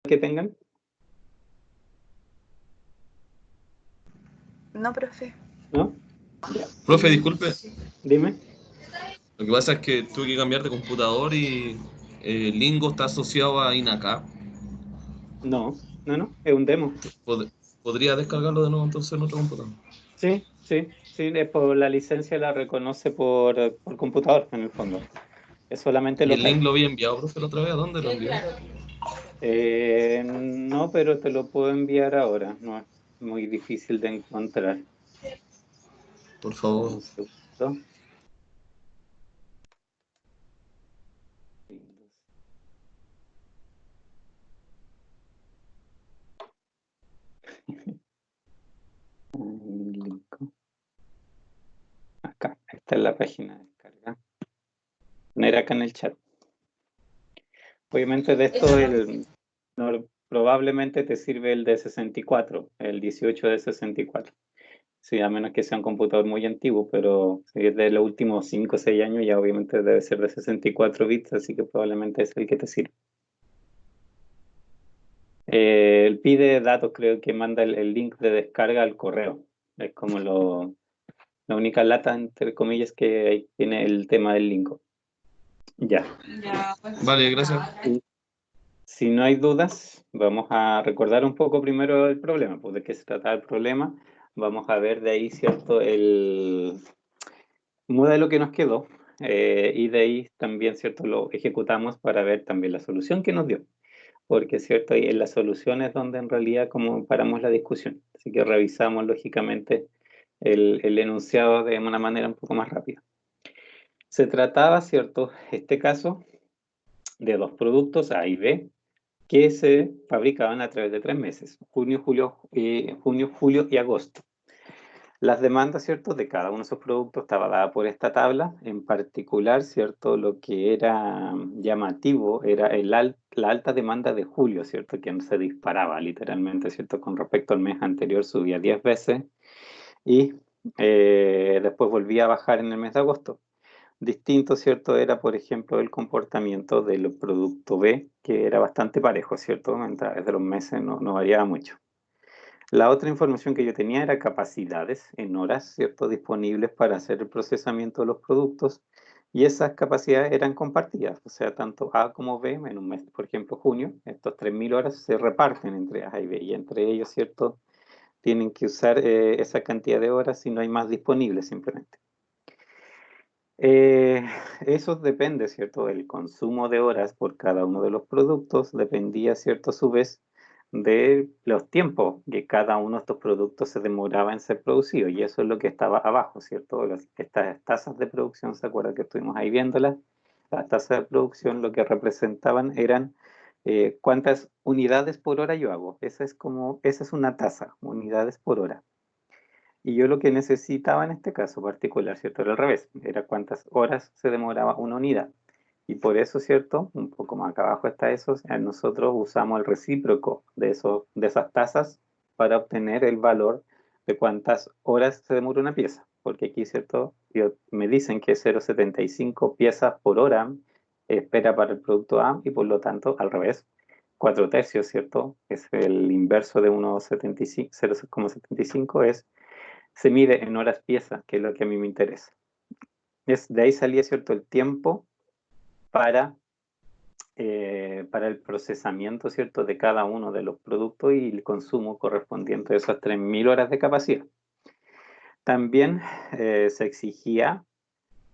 que tengan? No, profe. ¿No? Ya. Profe, disculpe. Dime. Lo que pasa es que tuve que cambiar de computador y Lingo está asociado a Inacá. No, es un demo. Pod- ¿Podría descargarlo de nuevo entonces en otro computador? Sí, es por la licencia la reconoce por computador, en el fondo. Es solamente Y el link local. lo había enviado, profe, la otra vez. ¿A dónde lo envió? No, pero te lo puedo enviar ahora. No es muy difícil de encontrar. Por favor. Un segundo. Acá, esta es la página de descarga. Poner acá en el chat. Obviamente de esto probablemente te sirve el de 64, el 18 de 64. Sí, a menos que sea un computador muy antiguo, pero si es de los últimos 5 o 6 años, ya obviamente debe ser de 64 bits, así que probablemente es el que te sirve. Él pide datos, creo que manda el link de descarga al correo. Es como la única lata, entre comillas, que tiene el tema del link. Ya. Vale, gracias. Si no hay dudas, vamos a recordar un poco primero el problema, pues de qué se trata el problema. Vamos a ver de ahí, ¿cierto? El modelo que nos quedó y de ahí también, ¿cierto? Lo ejecutamos para ver también la solución que nos dio. Porque, ¿cierto? Ahí en la solución es donde en realidad como paramos la discusión. Así que revisamos lógicamente el enunciado de una manera un poco más rápida. Se trataba, ¿cierto? Este caso de dos productos A y B que se fabricaban a través de 3 meses, junio, julio y agosto. Las demandas, ¿cierto?, de cada uno de esos productos estaba dada por esta tabla. En particular, ¿cierto?, lo que era llamativo era la alta demanda de julio, ¿cierto?, que se disparaba literalmente, ¿cierto?, con respecto al mes anterior subía 10 veces y después volvía a bajar en el mes de agosto. Distinto, ¿cierto? Era, por ejemplo, el comportamiento del producto B, que era bastante parejo, ¿cierto? A través de los meses no variaba mucho. La otra información que yo tenía era capacidades en horas, ¿cierto? Disponibles para hacer el procesamiento de los productos y esas capacidades eran compartidas, o sea, tanto A como B, en un mes, por ejemplo, junio, estos 3.000 horas se reparten entre A y B y entre ellos, ¿cierto? Tienen que usar esa cantidad de horas si no hay más disponibles simplemente. Eso depende, ¿cierto? El consumo de horas por cada uno de los productos dependía, ¿cierto? A su vez de los tiempos que cada uno de estos productos se demoraba en ser producido y eso es lo que estaba abajo, ¿cierto? Estas tasas de producción, ¿se acuerdan que estuvimos ahí viéndolas? Las tasas de producción lo que representaban eran cuántas unidades por hora yo hago. Esa es una tasa, unidades por hora. Y yo lo que necesitaba en este caso particular, ¿cierto? Era al revés, era cuántas horas se demoraba una unidad. Y por eso, ¿cierto? Un poco más acá abajo está eso, nosotros usamos el recíproco de esas tasas para obtener el valor de cuántas horas se demora una pieza. Porque aquí, ¿cierto? Me dicen que 0,75 piezas por hora espera para el producto A y por lo tanto, al revés, 4 tercios, ¿cierto? Es el inverso de 1,75, 0,75 se mide en horas pieza, que es lo que a mí me interesa. De ahí salía, ¿cierto?, el tiempo para el procesamiento, ¿cierto?, de cada uno de los productos y el consumo correspondiente a esas 3.000 horas de capacidad. También se exigía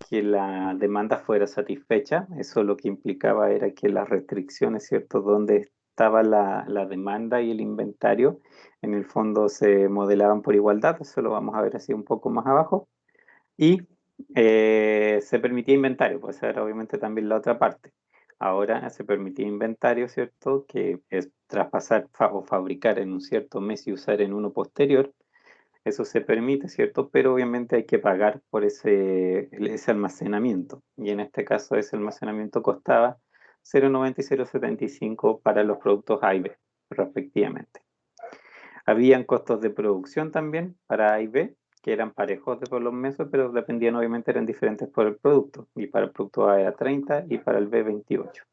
que la demanda fuera satisfecha. Eso lo que implicaba era que las restricciones, ¿cierto?, donde estaba la demanda y el inventario, en el fondo se modelaban por igualdad. Eso lo vamos a ver así un poco más abajo. Y se permitía inventario, pues era obviamente también la otra parte. Ahora se permitía inventario, ¿cierto? Que es traspasar o fabricar en un cierto mes y usar en uno posterior. Eso se permite, ¿cierto? Pero obviamente hay que pagar por ese almacenamiento. Y en este caso ese almacenamiento costaba 0,90 y 0,75 para los productos A y B, respectivamente. Habían costos de producción también para A y B, que eran parejos de por los meses, pero dependían obviamente, eran diferentes por el producto. Y para el producto A era 30 y para el B 28.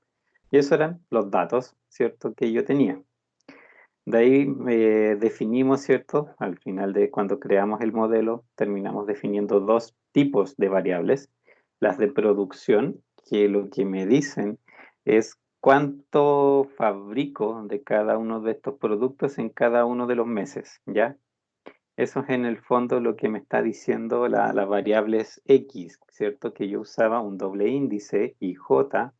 Y esos eran los datos, ¿cierto?, que yo tenía. De ahí definimos, ¿cierto? Al final de cuando creamos el modelo, terminamos definiendo dos tipos de variables. Las de producción, que lo que me dicen es cuánto fabrico de cada uno de estos productos en cada uno de los meses, ¿ya? Eso es en el fondo lo que me está diciendo la variable es X, ¿cierto? Que yo usaba un doble índice y J,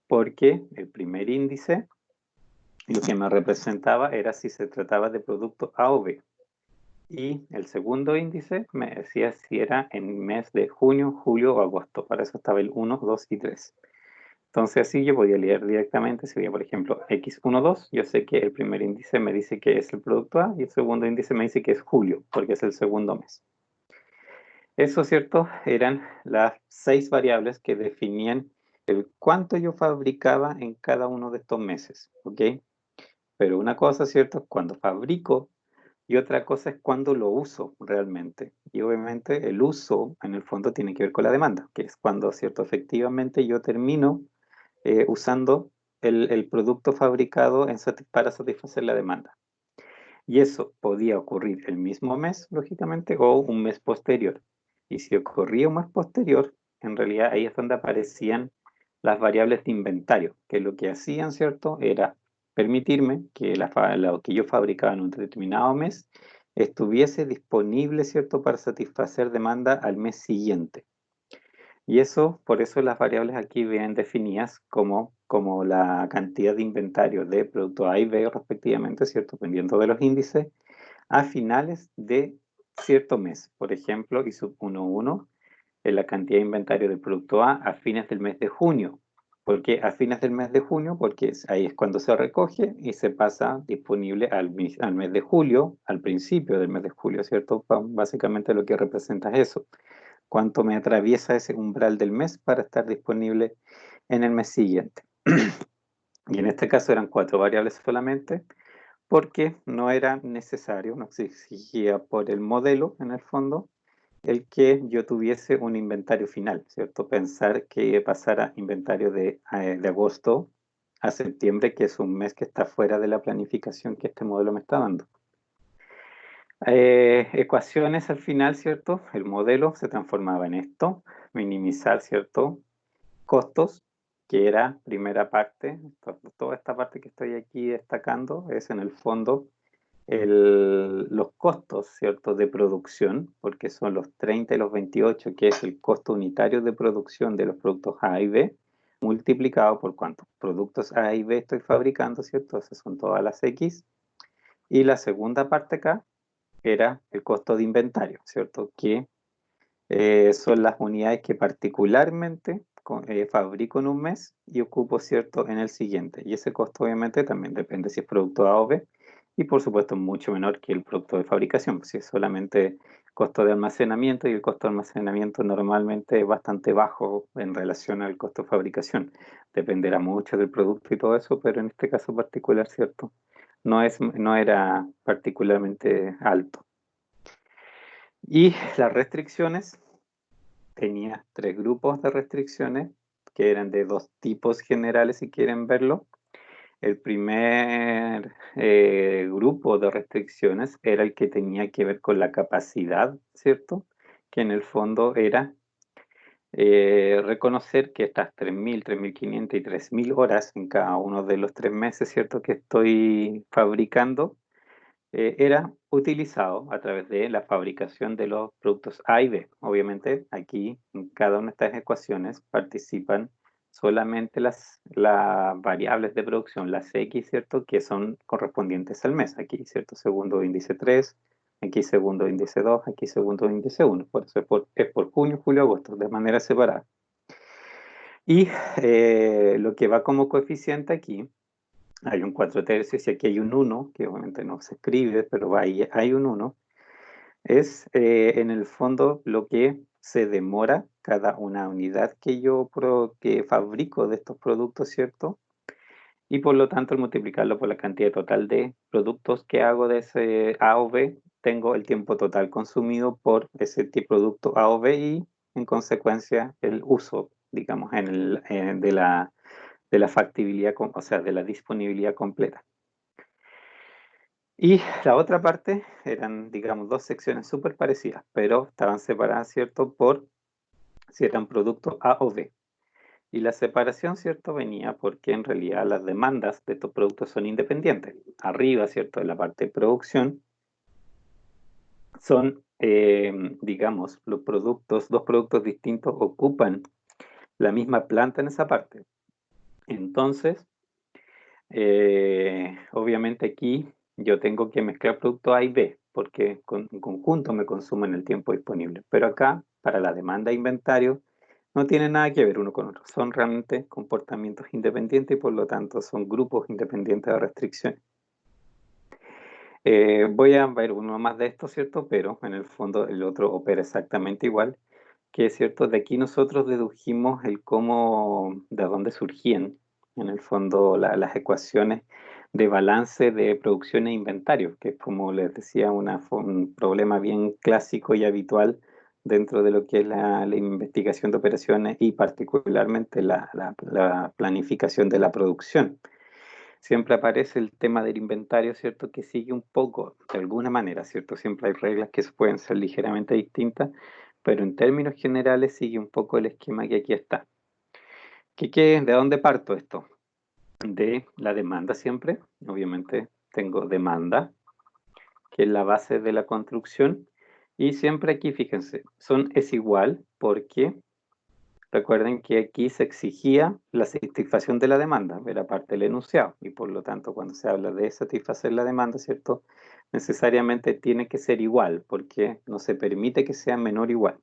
porque el primer índice lo que me representaba era si se trataba de producto A o B. Y el segundo índice me decía si era en mes de junio, julio o agosto. Para eso estaba el 1, 2 y 3. Entonces así yo podía leer directamente. Si veía, por ejemplo, X1, 2, yo sé que el primer índice me dice que es el producto A y el segundo índice me dice que es julio, porque es el segundo mes. Eso, ¿cierto? Eran las 6 variables que definían el cuánto yo fabricaba en cada uno de estos meses, ¿ok? Pero una cosa, ¿cierto? Es cuando fabrico y otra cosa es cuando lo uso realmente. Y obviamente el uso en el fondo tiene que ver con la demanda, que es cuando, ¿cierto? Efectivamente yo termino usando el producto fabricado para satisfacer la demanda. Y eso podía ocurrir el mismo mes, lógicamente, o un mes posterior. Y si ocurría un mes posterior, en realidad ahí es donde aparecían las variables de inventario, que lo que hacían, ¿cierto?, era permitirme que lo que yo fabricaba en un determinado mes estuviese disponible, ¿cierto?, para satisfacer demanda al mes siguiente. Y eso, por eso las variables aquí vienen definidas como la cantidad de inventario de producto A y B respectivamente, ¿cierto?, dependiendo de los índices, a finales de cierto mes. Por ejemplo, y sub 1.1 es la cantidad de inventario del producto A fines del mes de junio. ¿Por qué a fines del mes de junio? Porque ahí es cuando se recoge y se pasa disponible al mes de julio, al principio del mes de julio, ¿cierto? Básicamente lo que representa es eso. Cuánto me atraviesa ese umbral del mes para estar disponible en el mes siguiente. Y en este caso eran 4 variables solamente, porque no era necesario, no se exigía por el modelo, en el fondo, el que yo tuviese un inventario final, ¿cierto? Pensar que pasara inventario de agosto a septiembre, que es un mes que está fuera de la planificación que este modelo me está dando. Ecuaciones al final, ¿cierto? El modelo se transformaba en esto, minimizar, ¿cierto? Costos, que era primera parte, toda esta parte que estoy aquí destacando es en el fondo los costos, ¿cierto?, de producción, porque son los 30 y los 28, que es el costo unitario de producción de los productos A y B, multiplicado por cuántos productos A y B estoy fabricando, ¿cierto? Esas son todas las X. Y la segunda parte acá era el costo de inventario, ¿cierto? Que son las unidades que particularmente fabrico en un mes y ocupo, ¿cierto?, en el siguiente. Y ese costo obviamente también depende si es producto A o B y por supuesto mucho menor que el producto de fabricación, si es solamente costo de almacenamiento y el costo de almacenamiento normalmente es bastante bajo en relación al costo de fabricación. Dependerá mucho del producto y todo eso, pero en este caso particular, ¿cierto? No era particularmente alto. Y las restricciones, tenía 3 grupos de restricciones que eran de 2 tipos generales, si quieren verlo. El primer grupo de restricciones era el que tenía que ver con la capacidad, ¿cierto? Que en el fondo era reconocer que estas 3.000, 3.500 y 3.000 horas en cada uno de los 3 meses, ¿cierto?, que estoy fabricando, era utilizado a través de la fabricación de los productos A y B. Obviamente, aquí en cada una de estas ecuaciones participan solamente las variables de producción, las X, ¿cierto?, que son correspondientes al mes. Aquí, ¿cierto?, segundo índice 3, aquí segundo índice 2, aquí segundo índice 1. Por eso es por junio, julio, agosto, de manera separada. Y lo que va como coeficiente aquí, hay un 4 tercios y aquí hay un 1, que obviamente no se escribe, pero hay un 1, es en el fondo lo que se demora cada una unidad que yo que fabrico de estos productos, ¿cierto? Y por lo tanto, al multiplicarlo por la cantidad total de productos que hago de ese A o B, tengo el tiempo total consumido por ese producto A o B y, en consecuencia, el uso, digamos, de la factibilidad, o sea, de la disponibilidad completa. Y la otra parte eran, digamos, dos secciones súper parecidas, pero estaban separadas, ¿cierto? Por si eran productos A o B. Y la separación, ¿cierto? Venía porque en realidad las demandas de estos productos son independientes. Arriba, ¿cierto? En la parte de producción son, digamos, los productos, dos productos distintos ocupan la misma planta en esa parte. Entonces, obviamente aquí yo tengo que mezclar producto A y B, porque en conjunto me consumen el tiempo disponible. Pero acá, para la demanda de inventario, no tiene nada que ver uno con otro. Son realmente comportamientos independientes y por lo tanto son grupos independientes de restricción. Voy a ver uno más de estos, ¿cierto? Pero en el fondo el otro opera exactamente igual, que es cierto, de aquí nosotros dedujimos el cómo, de dónde surgían, en el fondo, las ecuaciones de balance de producción e inventario, que es como les decía, un problema bien clásico y habitual dentro de lo que es la investigación de operaciones y particularmente la planificación de la producción. Siempre aparece el tema del inventario, ¿cierto? Que sigue un poco, de alguna manera, ¿cierto? Siempre hay reglas que pueden ser ligeramente distintas, pero en términos generales sigue un poco el esquema que aquí está. ¿De dónde parto esto? De la demanda siempre. Obviamente tengo demanda, que es la base de la construcción. Y siempre aquí, fíjense, es igual porque recuerden que aquí se exigía la satisfacción de la demanda, era parte del enunciado, y por lo tanto, cuando se habla de satisfacer la demanda, ¿cierto? Necesariamente tiene que ser igual, porque no se permite que sea menor o igual.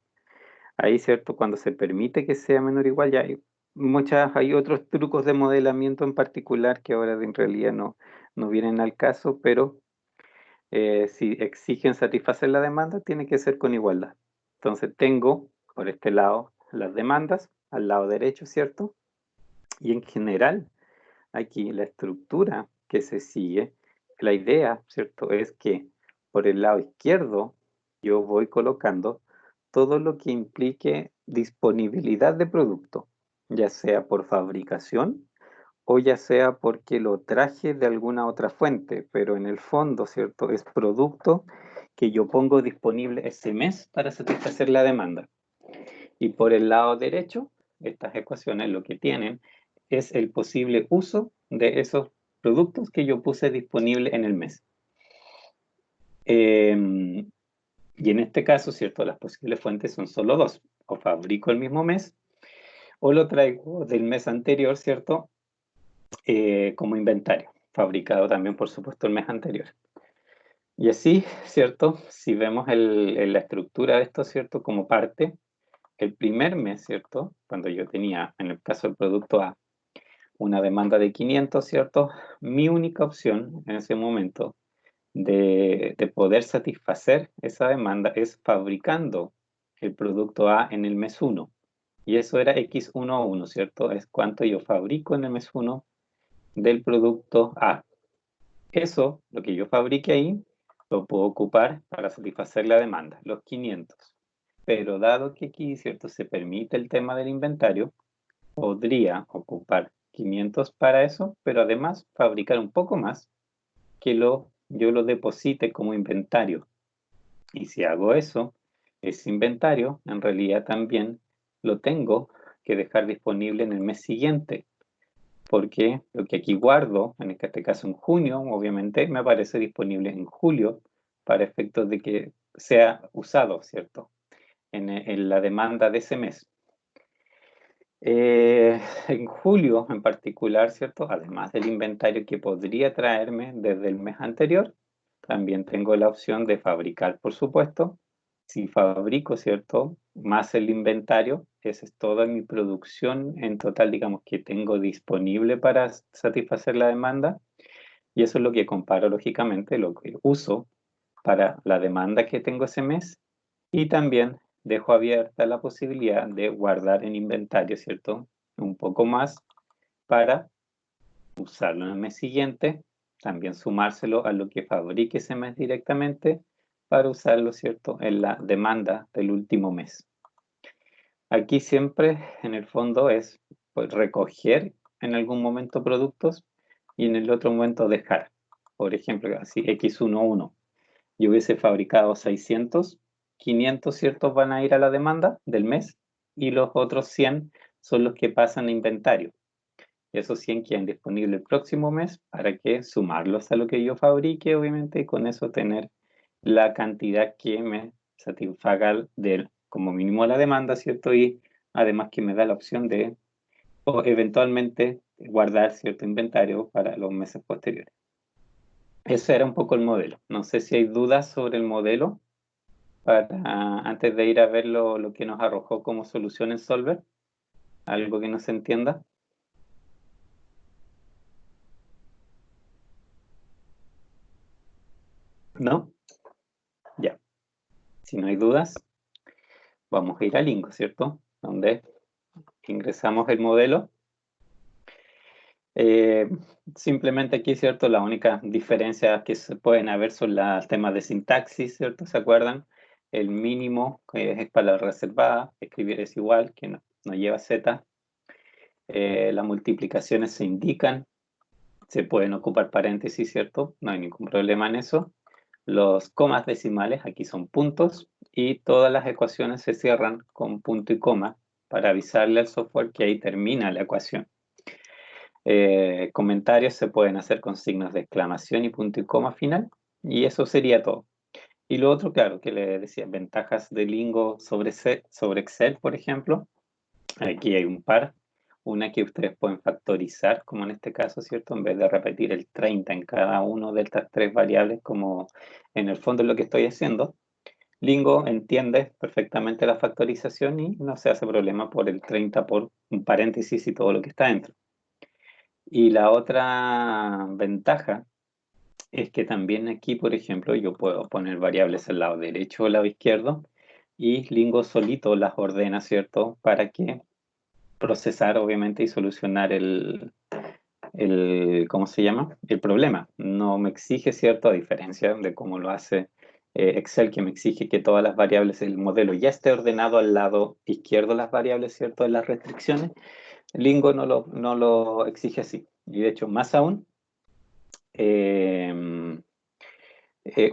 Ahí, ¿cierto? Cuando se permite que sea menor o igual, ya hay otros trucos de modelamiento en particular que ahora en realidad no vienen al caso, pero si exigen satisfacer la demanda, tiene que ser con igualdad. Entonces tengo por este lado las demandas, al lado derecho, ¿cierto? Y en general, aquí la estructura que se sigue, la idea, ¿cierto? Es que por el lado izquierdo yo voy colocando todo lo que implique disponibilidad de producto, ya sea por fabricación o ya sea porque lo traje de alguna otra fuente, pero en el fondo, ¿cierto? Es producto que yo pongo disponible ese mes para satisfacer la demanda. Y por el lado derecho, estas ecuaciones lo que tienen es el posible uso de esos productos que yo puse disponible en el mes. Y en este caso, ¿cierto? Las posibles fuentes son solo dos. O fabrico el mismo mes o lo traigo del mes anterior, ¿cierto? Como inventario, fabricado también, por supuesto, el mes anterior. Y así, ¿cierto? Si vemos la estructura de esto, ¿cierto? Como parte, el primer mes, ¿cierto? Cuando yo tenía, en el caso del producto A, una demanda de 500, ¿cierto? Mi única opción en ese momento de poder satisfacer esa demanda es fabricando el producto A en el mes 1. Y eso era X11, ¿cierto? Es cuánto yo fabrico en el mes 1 del producto A. Eso, lo que yo fabrique ahí, lo puedo ocupar para satisfacer la demanda, los 500. Pero dado que aquí, ¿cierto? Se permite el tema del inventario, podría ocupar 500 para eso, pero además fabricar un poco más que yo lo deposite como inventario. Y si hago eso, ese inventario en realidad también lo tengo que dejar disponible en el mes siguiente, porque lo que aquí guardo, en este caso en junio, obviamente me aparece disponible en julio para efectos de que sea usado, ¿cierto? En la demanda de ese mes. En julio en particular, ¿cierto? Además del inventario que podría traerme desde el mes anterior, también tengo la opción de fabricar, por supuesto. Si fabrico, ¿cierto? Más el inventario, esa es toda mi producción en total, digamos, que tengo disponible para satisfacer la demanda. Y eso es lo que comparo, lógicamente, lo que uso para la demanda que tengo ese mes y también dejo abierta la posibilidad de guardar en inventario, ¿cierto? Un poco más para usarlo en el mes siguiente, también sumárselo a lo que fabrique ese mes directamente para usarlo, ¿cierto? En la demanda del último mes. Aquí siempre, en el fondo, es pues, recoger en algún momento productos y en el otro momento dejar. por ejemplo, así X11, yo hubiese fabricado 600, 500, ¿cierto? Van a ir a la demanda del mes y los otros 100 son los que pasan a inventario. Esos 100 quedan disponibles el próximo mes para que sumarlos a lo que yo fabrique, obviamente, y con eso tener la cantidad que me satisfaga como mínimo la demanda, ¿cierto? Y además que me da la opción de o eventualmente guardar cierto inventario para los meses posteriores. Ese era un poco el modelo. No sé si hay dudas sobre el modelo antes de ir a ver lo que nos arrojó como solución en Solver. ¿Algo que no se entienda? ¿No? Ya. Si no hay dudas, vamos a ir a Lingo, ¿cierto? Donde ingresamos el modelo. Simplemente aquí, ¿cierto? La única diferencia que se pueden haber son los temas de sintaxis, ¿cierto? ¿Se acuerdan? El mínimo es palabra reservada, escribir es igual, que no lleva Z. Las multiplicaciones se indican, se pueden ocupar paréntesis, ¿cierto? No hay ningún problema en eso. Los comas decimales aquí son puntos y todas las ecuaciones se cierran con punto y coma para avisarle al software que ahí termina la ecuación. Comentarios se pueden hacer con signos de exclamación y punto y coma final, y eso sería todo. Y lo otro, claro, que le decía, ventajas de Lingo sobre Excel, por ejemplo. Aquí hay un par. Una que ustedes pueden factorizar, como en este caso, ¿cierto? En vez de repetir el 30 en cada una de estas tres variables, como en el fondo es lo que estoy haciendo. Lingo entiende perfectamente la factorización y no se hace problema por el 30 por un paréntesis y todo lo que está dentro. Y la otra ventaja es que también aquí, por ejemplo, yo puedo poner variables al lado derecho o al lado izquierdo y Lingo solito las ordena, ¿cierto? Para que procesar, obviamente, y solucionar ¿cómo se llama? El problema. No me exige, ¿cierto? A diferencia de cómo lo hace Excel, que me exige que todas las variables del modelo ya esté ordenado al lado izquierdo las variables, ¿cierto? En las restricciones. Lingo no lo exige así. Y de hecho, más aún,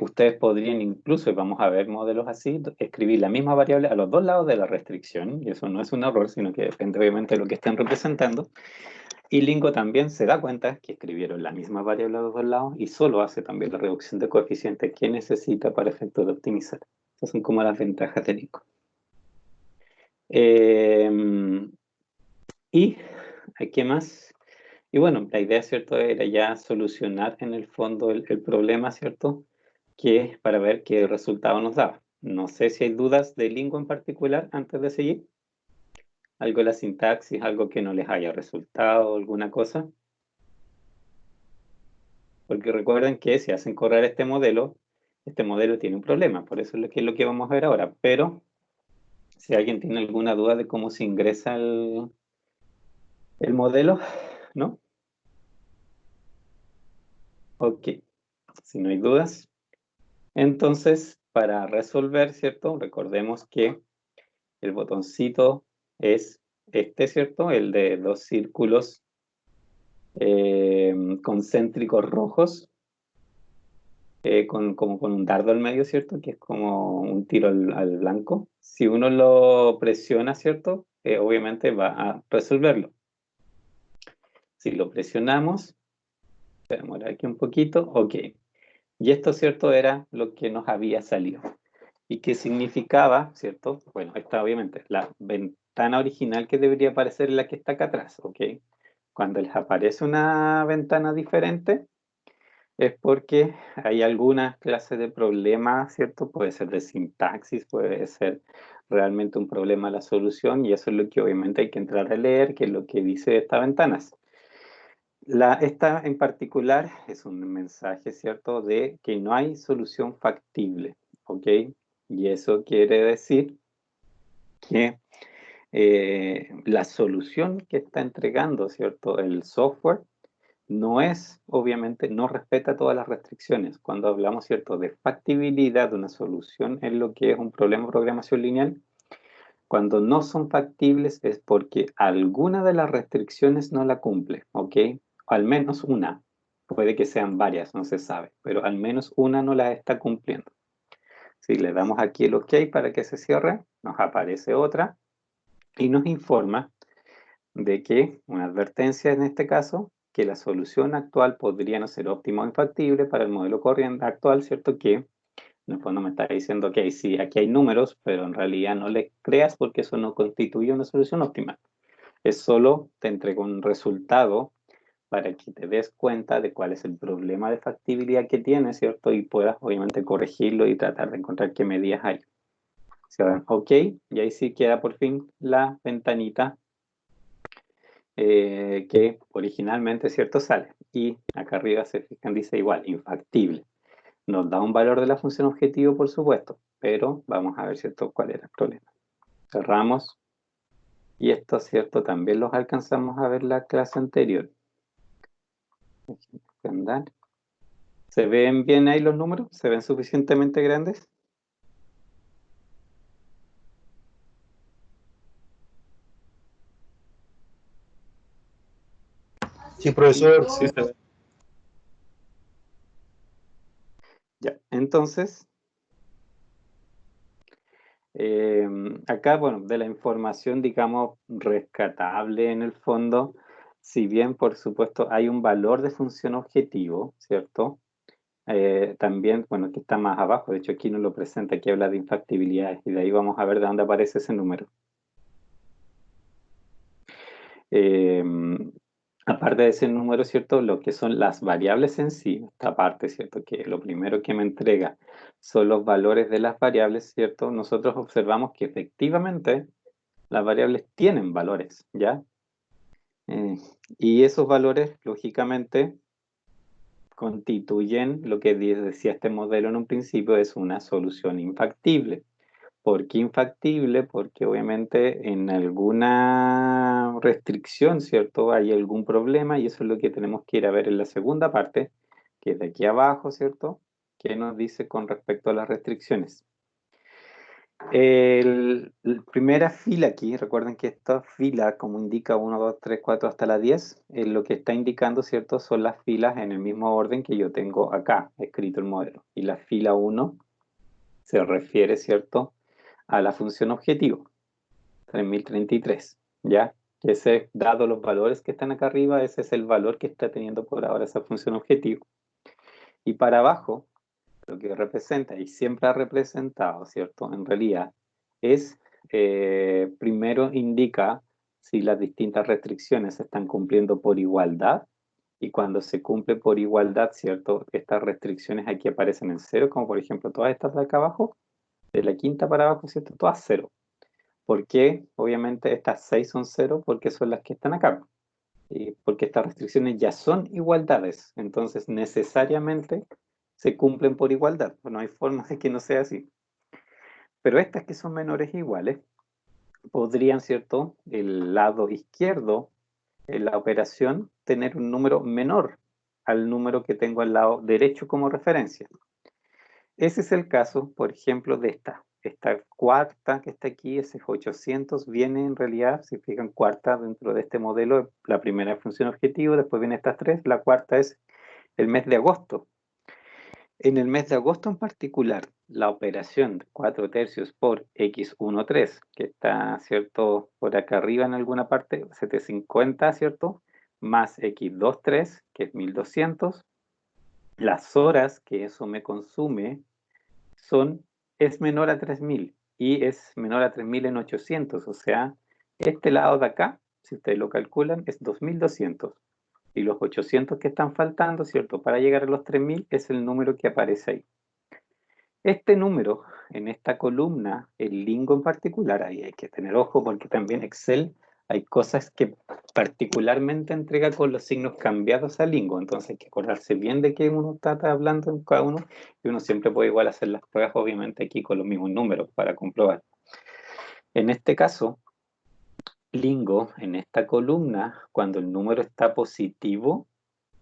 ustedes podrían incluso, y vamos a ver modelos así, escribir la misma variable a los dos lados de la restricción, y eso no es un error, sino que depende obviamente de lo que estén representando. Y Lingo también se da cuenta que escribieron la misma variable a los dos lados y solo hace también la reducción de coeficiente que necesita para efectos de optimizar. Estas son como las ventajas de Lingo. ¿Y qué más? Y bueno, la idea, ¿cierto? Era ya solucionar en el fondo el problema, ¿cierto? Que para ver qué resultado nos daba. No sé si hay dudas de Lingo en particular antes de seguir. Algo de la sintaxis, algo que no les haya resultado, alguna cosa. Porque recuerden que si hacen correr este modelo tiene un problema, por eso es lo que vamos a ver ahora. Pero si alguien tiene alguna duda de cómo se ingresa el modelo, ¿no? Ok, si no hay dudas. Entonces, para resolver, ¿cierto? Recordemos que el botoncito es este, ¿cierto? El de dos círculos concéntricos rojos, como con un dardo al medio, ¿cierto? Que es como un tiro al blanco. Si uno lo presiona, ¿cierto? Obviamente va a resolverlo. Si lo presionamos, voy a demorar aquí un poquito, ok. Y esto, ¿cierto? Era lo que nos había salido. ¿Y qué significaba, cierto? Bueno, esta obviamente, la ventana original que debería aparecer es la que está acá atrás, ¿ok? Cuando les aparece una ventana diferente, es porque hay alguna clase de problema, ¿cierto? Puede ser de sintaxis, puede ser realmente un problema a la solución, y eso es lo que obviamente hay que entrar a leer, que es lo que dice estas ventanas. Esta en particular es un mensaje, ¿cierto?, de que no hay solución factible, ¿ok? Y eso quiere decir que la solución que está entregando, ¿cierto?, el software no es, obviamente, no respeta todas las restricciones. Cuando hablamos, ¿cierto?, de factibilidad de una solución en lo que es un problema de programación lineal, cuando no son factibles es porque alguna de las restricciones no la cumple, ¿ok? Al menos una. Puede que sean varias, no se sabe, pero al menos una no las está cumpliendo. Si le damos aquí el OK para que se cierre, nos aparece otra y nos informa de que, una advertencia en este caso, que la solución actual podría no ser óptima o infactible para el modelo corriente actual, ¿cierto? Que en el fondo me está diciendo, ok, sí, aquí hay números, pero en realidad no le creas porque eso no constituye una solución óptima. Es solo te entrego un resultado para que te des cuenta de cuál es el problema de factibilidad que tienes, ¿cierto? Y puedas obviamente corregirlo y tratar de encontrar qué medidas hay. Se dan OK, y ahí sí queda por fin la ventanita que originalmente, ¿cierto? Sale. Y acá arriba se fijan, dice igual, infactible. Nos da un valor de la función objetivo, por supuesto, pero vamos a ver, ¿cierto? ¿Cuál era el problema? Cerramos. Y esto, ¿cierto? También los alcanzamos a ver la clase anterior. ¿Se ven bien ahí los números? ¿Se ven suficientemente grandes? Sí, profesor. Sí, se ve. Ya, entonces, acá, bueno, de la información, digamos, rescatable en el fondo, si bien, por supuesto, hay un valor de función objetivo, ¿cierto? También, bueno, que está más abajo, de hecho aquí nos lo presenta, aquí habla de infactibilidades, y de ahí vamos a ver de dónde aparece ese número. Eh, Aparte de ese número, ¿cierto? Lo que son las variables en sí, esta parte, ¿cierto? Que lo primero que me entrega son los valores de las variables, ¿cierto? Nosotros observamos que efectivamente las variables tienen valores, ¿ya? Eh, y esos valores, lógicamente, constituyen lo que decía este modelo en un principio, es una solución infactible. ¿Por qué infactible? Porque obviamente en alguna restricción, ¿cierto? Hay algún problema y eso es lo que tenemos que ir a ver en la segunda parte, que es de aquí abajo, ¿cierto? ¿Qué nos dice con respecto a las restricciones? La primera fila aquí, recuerden que esta fila, como indica 1, 2, 3, 4 hasta la 10, lo que está indicando, ¿cierto? Son las filas en el mismo orden que yo tengo acá, escrito el modelo. Y la fila 1 se refiere, ¿cierto? A la función objetivo, 3033, ¿ya? Que ese, dado los valores que están acá arriba, ese es el valor que está teniendo por ahora esa función objetivo. Y para abajo, lo que representa, y siempre ha representado, ¿cierto? En realidad, es, primero indica si las distintas restricciones se están cumpliendo por igualdad, y cuando se cumple por igualdad, ¿cierto? Estas restricciones aquí aparecen en cero, como por ejemplo todas estas de acá abajo, de la quinta para abajo, ¿cierto? Todas cero. ¿Por qué? Obviamente estas 6 son cero porque son las que están acá. Y porque estas restricciones ya son igualdades. Entonces necesariamente se cumplen por igualdad. No hay forma de que no sea así. Pero estas que son menores e iguales podrían, ¿cierto? El lado izquierdo en la operación tener un número menor al número que tengo al lado derecho como referencia. Ese es el caso, por ejemplo, de esta cuarta que está aquí, ese 800, viene en realidad, si fijan, cuarta dentro de este modelo. La primera es función objetivo, después vienen estas tres, la cuarta es el mes de agosto. En el mes de agosto en particular, la operación de 4 tercios por x13, que está, ¿cierto?, por acá arriba en alguna parte, 750, ¿cierto?, más x23, que es 1200, las horas que eso me consume es menor a 3000 y es menor a 3000 en 800, o sea, este lado de acá, si ustedes lo calculan, es 2200 y los 800 que están faltando, ¿cierto? Para llegar a los 3000 es el número que aparece ahí. Este número, en esta columna, el lingo en particular, ahí hay que tener ojo porque también Excel hay cosas que particularmente entrega con los signos cambiados al lingo, entonces hay que acordarse bien de qué uno está hablando en cada uno y uno siempre puede igual hacer las pruebas, obviamente aquí con los mismos números para comprobar. En este caso, lingo, en esta columna, cuando el número está positivo,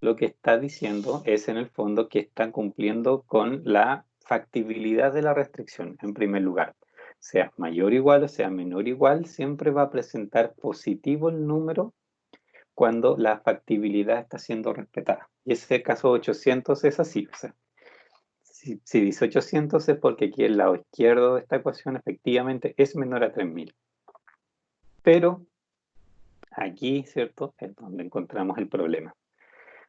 lo que está diciendo es en el fondo que está cumpliendo con la factibilidad de la restricción, en primer lugar. Sea mayor o igual o sea menor o igual, siempre va a presentar positivo el número cuando la factibilidad está siendo respetada. Y ese caso 800 es así, o sea, si dice 800 es porque aquí el lado izquierdo de esta ecuación efectivamente es menor a 3000. Pero aquí, ¿cierto?, es donde encontramos el problema.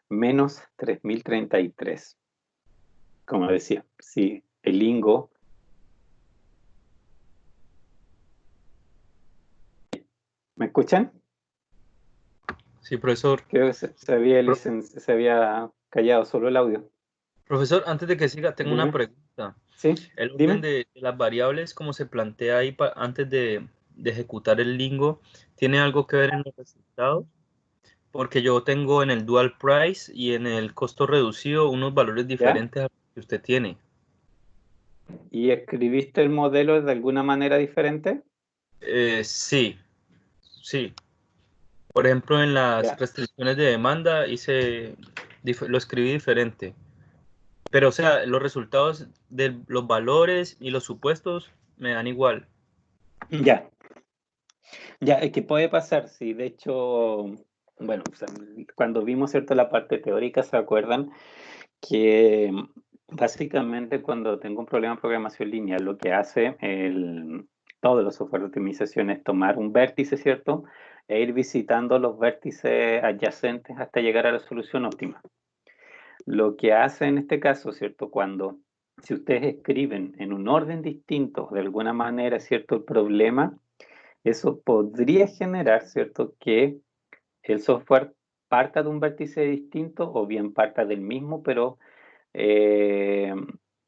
Menos 3033. Como decía, si el lingo... ¿Me escuchan? Sí, profesor. Creo que se había callado solo el audio. Profesor, antes de que siga, tengo una Dime. pregunta. Sí, El orden dime. de las variables, como se plantea ahí antes de ejecutar el lingo, ¿tiene algo que ver en los resultados? Porque yo tengo en el dual price y en el costo reducido unos valores ¿Ya? diferentes a los que usted tiene. ¿Y escribiste el modelo de alguna manera diferente? Sí, sí. Por ejemplo, en las Ya. restricciones de demanda lo escribí diferente. Pero, o sea, los resultados de los valores y los supuestos me dan igual. Ya. Ya, es que puede pasar, sí. De hecho, bueno, o sea, cuando vimos, ¿cierto?, la parte teórica, ¿se acuerdan? Que básicamente cuando tengo un problema de programación lineal, lo que hace todos los software de optimización es tomar un vértice, ¿cierto?, e ir visitando los vértices adyacentes hasta llegar a la solución óptima. Lo que hace en este caso, ¿cierto?, si ustedes escriben en un orden distinto, de alguna manera, ¿cierto?, el problema, eso podría generar, ¿cierto?, que el software parta de un vértice distinto o bien parta del mismo, pero eh,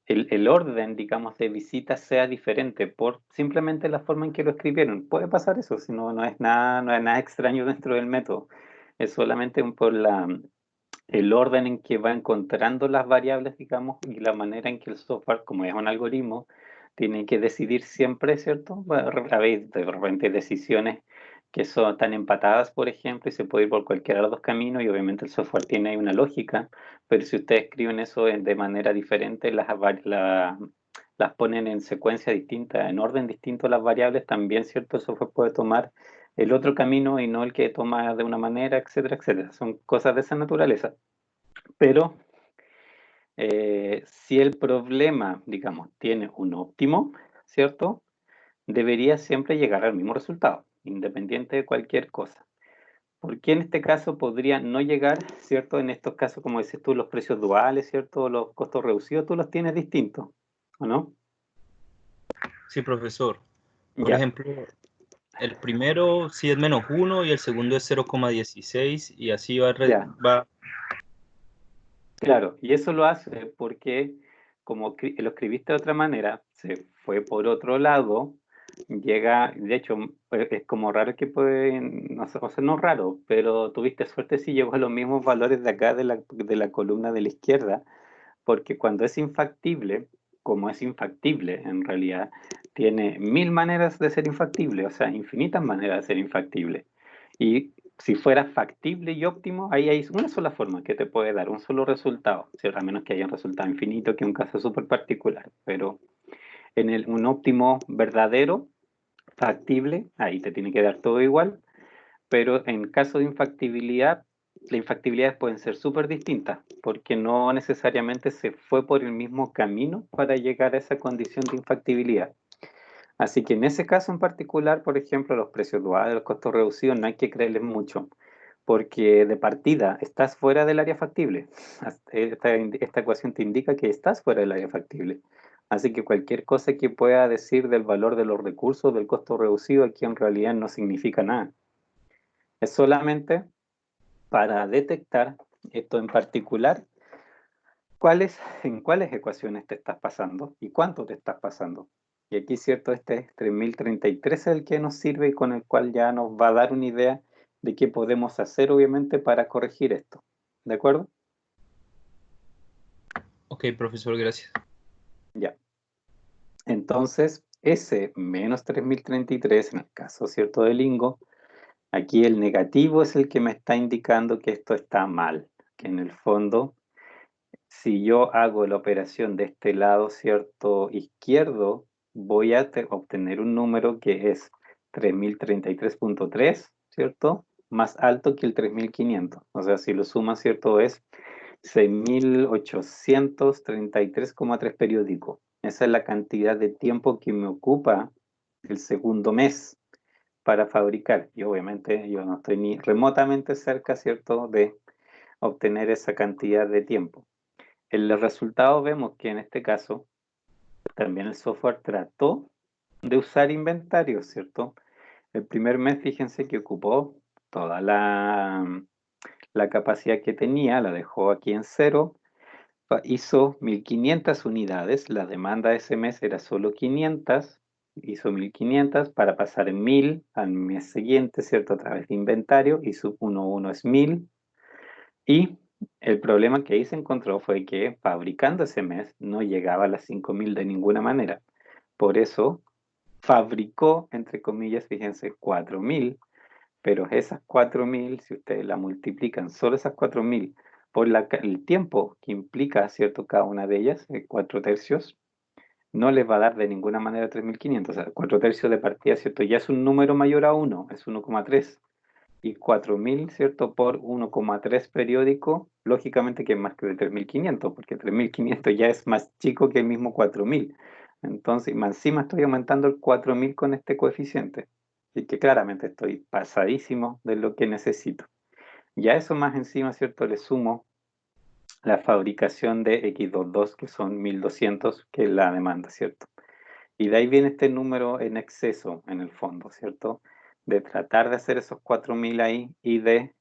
el orden, digamos, de visita sea diferente por simplemente la forma en que lo escribieron. Puede pasar eso, si no, no es nada extraño dentro del método. Es solamente por el orden en que va encontrando las variables, digamos, y la manera en que el software, como es un algoritmo, tiene que decidir siempre, ¿cierto? Bueno, hay de repente decisiones que tan empatadas, por ejemplo, y se puede ir por cualquiera de los dos caminos, y obviamente el software tiene ahí una lógica, pero si ustedes escriben eso de manera diferente, las ponen en secuencia distinta, en orden distinto las variables, también, ¿cierto? El software puede tomar el otro camino y no el que toma de una manera, etcétera, etcétera. Son cosas de esa naturaleza. Pero si el problema, digamos, tiene un óptimo, ¿cierto? Debería siempre llegar al mismo resultado, independiente de cualquier cosa. ¿Por qué en este caso podría no llegar, ¿cierto? En estos casos, como dices tú, los precios duales, ¿cierto? Los costos reducidos, tú los tienes distintos, ¿o no? Sí, profesor. Por Ya, ejemplo, el primero sí es -1 y el segundo es 0,16 y así ya. va. Claro, y eso lo hace porque como lo escribiste de otra manera, se fue por otro lado, llega, de hecho, es como raro que puede, no sé, o sea, no raro, pero tuviste suerte si llegó a los mismos valores de acá de la columna de la izquierda, porque cuando es infactible, como es infactible en realidad, tiene 1000 maneras de ser infactible, o sea, infinitas maneras de ser infactible. Y si fuera factible y óptimo, ahí hay una sola forma que te puede dar un solo resultado, a menos que haya un resultado infinito, que es un caso súper particular. Pero en un óptimo verdadero, factible, ahí te tiene que dar todo igual. Pero en caso de infactibilidad, las infactibilidades pueden ser súper distintas, porque no necesariamente se fue por el mismo camino para llegar a esa condición de infactibilidad. Así que en ese caso en particular, por ejemplo, los precios duales, los costos reducidos, no hay que creerles mucho, porque de partida estás fuera del área factible. Esta ecuación te indica que estás fuera del área factible. Así que cualquier cosa que pueda decir del valor de los recursos, del costo reducido, aquí en realidad no significa nada. Es solamente para detectar esto en particular, en cuáles ecuaciones te estás pasando y cuánto te estás pasando. Y aquí, cierto, este es 3033 es el que nos sirve y con el cual ya nos va a dar una idea de qué podemos hacer, obviamente, para corregir esto. ¿De acuerdo? Ok, profesor, gracias. Ya. Entonces, ese menos 3033, en el caso, cierto, de Lingo, aquí el negativo es el que me está indicando que esto está mal, que en el fondo, si yo hago la operación de este lado, cierto, izquierdo, voy a obtener un número que es 3033.3, ¿cierto? más alto que el 3500. O sea, si lo sumas, ¿cierto? Es 6.833,3 periódicos. Esa es la cantidad de tiempo que me ocupa el segundo mes para fabricar. Y obviamente yo no estoy ni remotamente cerca, ¿cierto?, de obtener esa cantidad de tiempo. En los resultados vemos que en este caso también el software trató de usar inventario, ¿cierto? El primer mes, fíjense que ocupó toda la capacidad que tenía, la dejó aquí en cero, hizo 1.500 unidades, la demanda de ese mes era solo 500, hizo 1.500 para pasar en 1.000 al mes siguiente, ¿cierto? A través de inventario, y su 1.1 es 1.000, y el problema que ahí se encontró fue que fabricando ese mes no llegaba a las 5.000 de ninguna manera. Por eso fabricó, entre comillas, fíjense, 4.000, pero esas 4.000, si ustedes la multiplican, solo esas 4.000 por el tiempo que implica, ¿cierto?, cada una de ellas, 4 tercios, no les va a dar de ninguna manera 3.500. O sea, 4 tercios de partida, ¿cierto? Ya es un número mayor a 1, es 1,3. Y 4.000, ¿cierto?, por 1,3 periódico, lógicamente que es más que de 3.500, porque 3.500 ya es más chico que el mismo 4.000. Entonces, más encima estoy aumentando el 4.000 con este coeficiente. Y que claramente estoy pasadísimo de lo que necesito. Ya eso más encima, ¿cierto?, le sumo la fabricación de X22, que son 1.200, que es la demanda, ¿cierto? Y de ahí viene este número en exceso, en el fondo, ¿cierto? De tratar de hacer esos 4.000 ahí y de,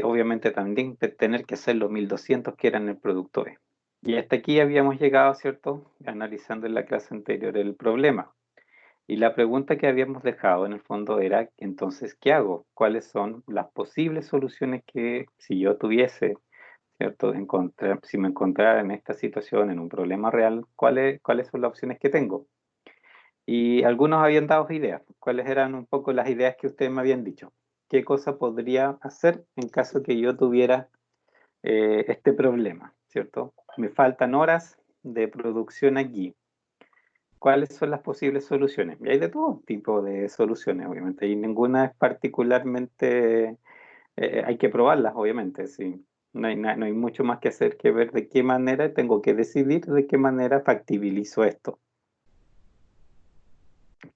obviamente, también de tener que hacer los 1.200 que eran el producto B. Y hasta aquí habíamos llegado, ¿cierto?, analizando en la clase anterior el problema. Y la pregunta que habíamos dejado en el fondo era, entonces, ¿qué hago? ¿Cuáles son las posibles soluciones que, si yo tuviese, ¿cierto?, si me encontrara en esta situación, en un problema real, ¿cuáles son las opciones que tengo? Y algunos habían dado ideas. ¿Cuáles eran un poco las ideas que ustedes me habían dicho? ¿Qué cosa podría hacer en caso que yo tuviera este problema, ¿cierto? Me faltan horas de producción aquí. ¿Cuáles son las posibles soluciones? Y hay de todo tipo de soluciones, obviamente, y ninguna es particularmente, hay que probarlas, obviamente, sí. No hay mucho más que hacer que ver de qué manera tengo que decidir, de qué manera factibilizo esto.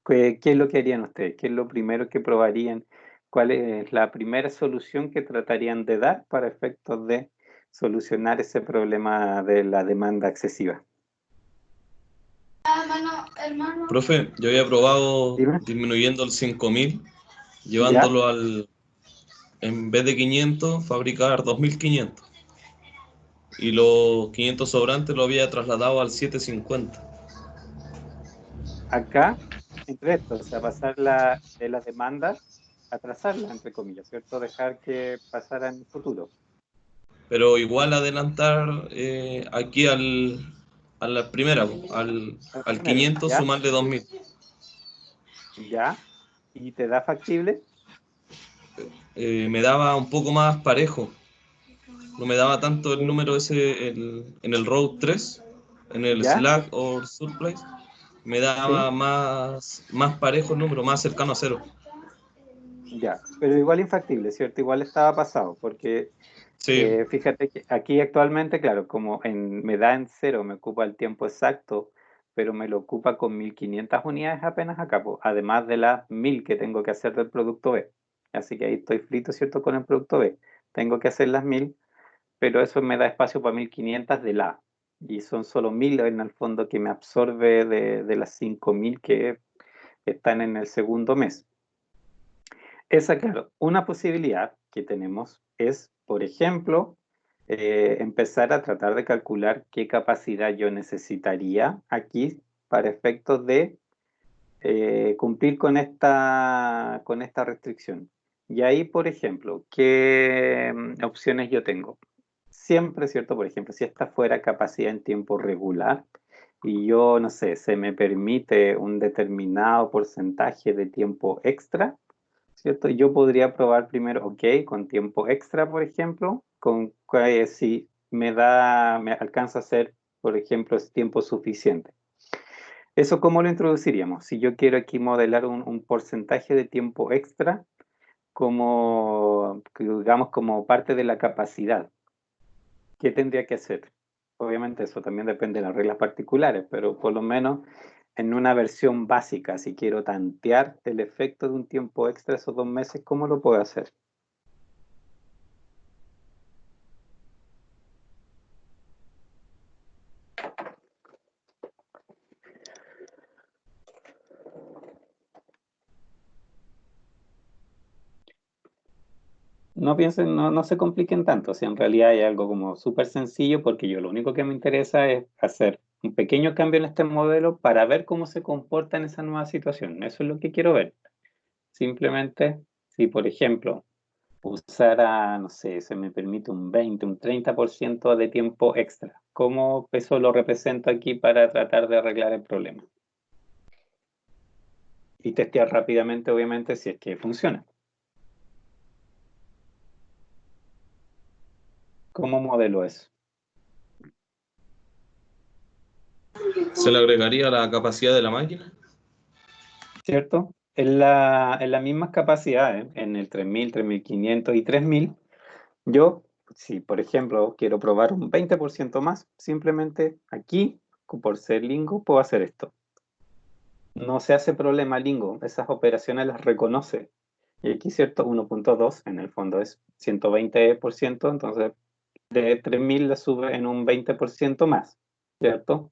¿Qué es lo que harían ustedes? ¿Qué es lo primero que probarían? ¿Cuál es la primera solución que tratarían de dar para efectos de solucionar ese problema de la demanda excesiva? Profe, yo había probado Dime. disminuyendo el 5.000, ¿Ya? llevándolo en vez de 500, fabricar 2.500. Y los 500 sobrantes lo había trasladado al 750. Acá, entre esto, o sea, pasar de la demanda, atrasarla, entre comillas, ¿cierto? Dejar que pasara en el futuro. Pero igual adelantar aquí a la primera, Al al primero, 500 ¿ya? sumarle 2.000. ¿Ya? ¿Y te da factible? Me daba un poco más parejo. No me daba tanto el número ese en el row 3, en el ¿Ya? slack o surplace. Me ¿Sí? daba más parejo el número, más cercano a cero. Ya. Pero igual infactible, ¿cierto? Igual estaba pasado, porque Sí, fíjate que aquí actualmente, claro, como me da en cero, me ocupa el tiempo exacto, pero me lo ocupa con 1.500 unidades apenas acá, po, además de las 1.000 que tengo que hacer del producto B. Así que ahí estoy frito, ¿cierto?, con el producto B. Tengo que hacer las 1.000, pero eso me da espacio para 1.500 de la A. Y son solo 1.000 en el fondo que me absorbe de las 5.000 que están en el segundo mes. Esa, claro, una posibilidad que tenemos es, por ejemplo, empezar a tratar de calcular qué capacidad yo necesitaría aquí para efectos de cumplir con esta restricción. Y ahí, por ejemplo, ¿qué opciones yo tengo? Siempre, ¿cierto? Por ejemplo, si esta fuera capacidad en tiempo regular y yo, no sé, se me permite un determinado porcentaje de tiempo extra, ¿cierto? Yo podría probar primero, ok, con tiempo extra, por ejemplo, si me alcanza a hacer, por ejemplo, es tiempo suficiente. ¿Eso cómo lo introduciríamos? Si yo quiero aquí modelar un porcentaje de tiempo extra, como, digamos, como parte de la capacidad. ¿Qué tendría que hacer? Obviamente eso también depende de las reglas particulares, pero por lo menos en una versión básica, si quiero tantear el efecto de un tiempo extra esos 2 meses, ¿cómo lo puedo hacer? No piensen, no se compliquen tanto, si en realidad hay algo como súper sencillo, porque yo lo único que me interesa es hacer un pequeño cambio en este modelo para ver cómo se comporta en esa nueva situación. Eso es lo que quiero ver. Simplemente, si por ejemplo usara, no sé, se me permite un 20, un 30% de tiempo extra, ¿cómo eso lo represento aquí para tratar de arreglar el problema? Y testear rápidamente, obviamente, si es que funciona. ¿Cómo modelo eso? ¿Se le agregaría la capacidad de la máquina? ¿Cierto? En las mismas capacidades, en el 3000, 3500 y 3000, yo, si por ejemplo quiero probar un 20% más, simplemente aquí, por ser Lingo, puedo hacer esto. No se hace problema Lingo, esas operaciones las reconoce. Y aquí, ¿cierto? 1.2 en el fondo es 120%, entonces de 3000 la sube en un 20% más, ¿cierto?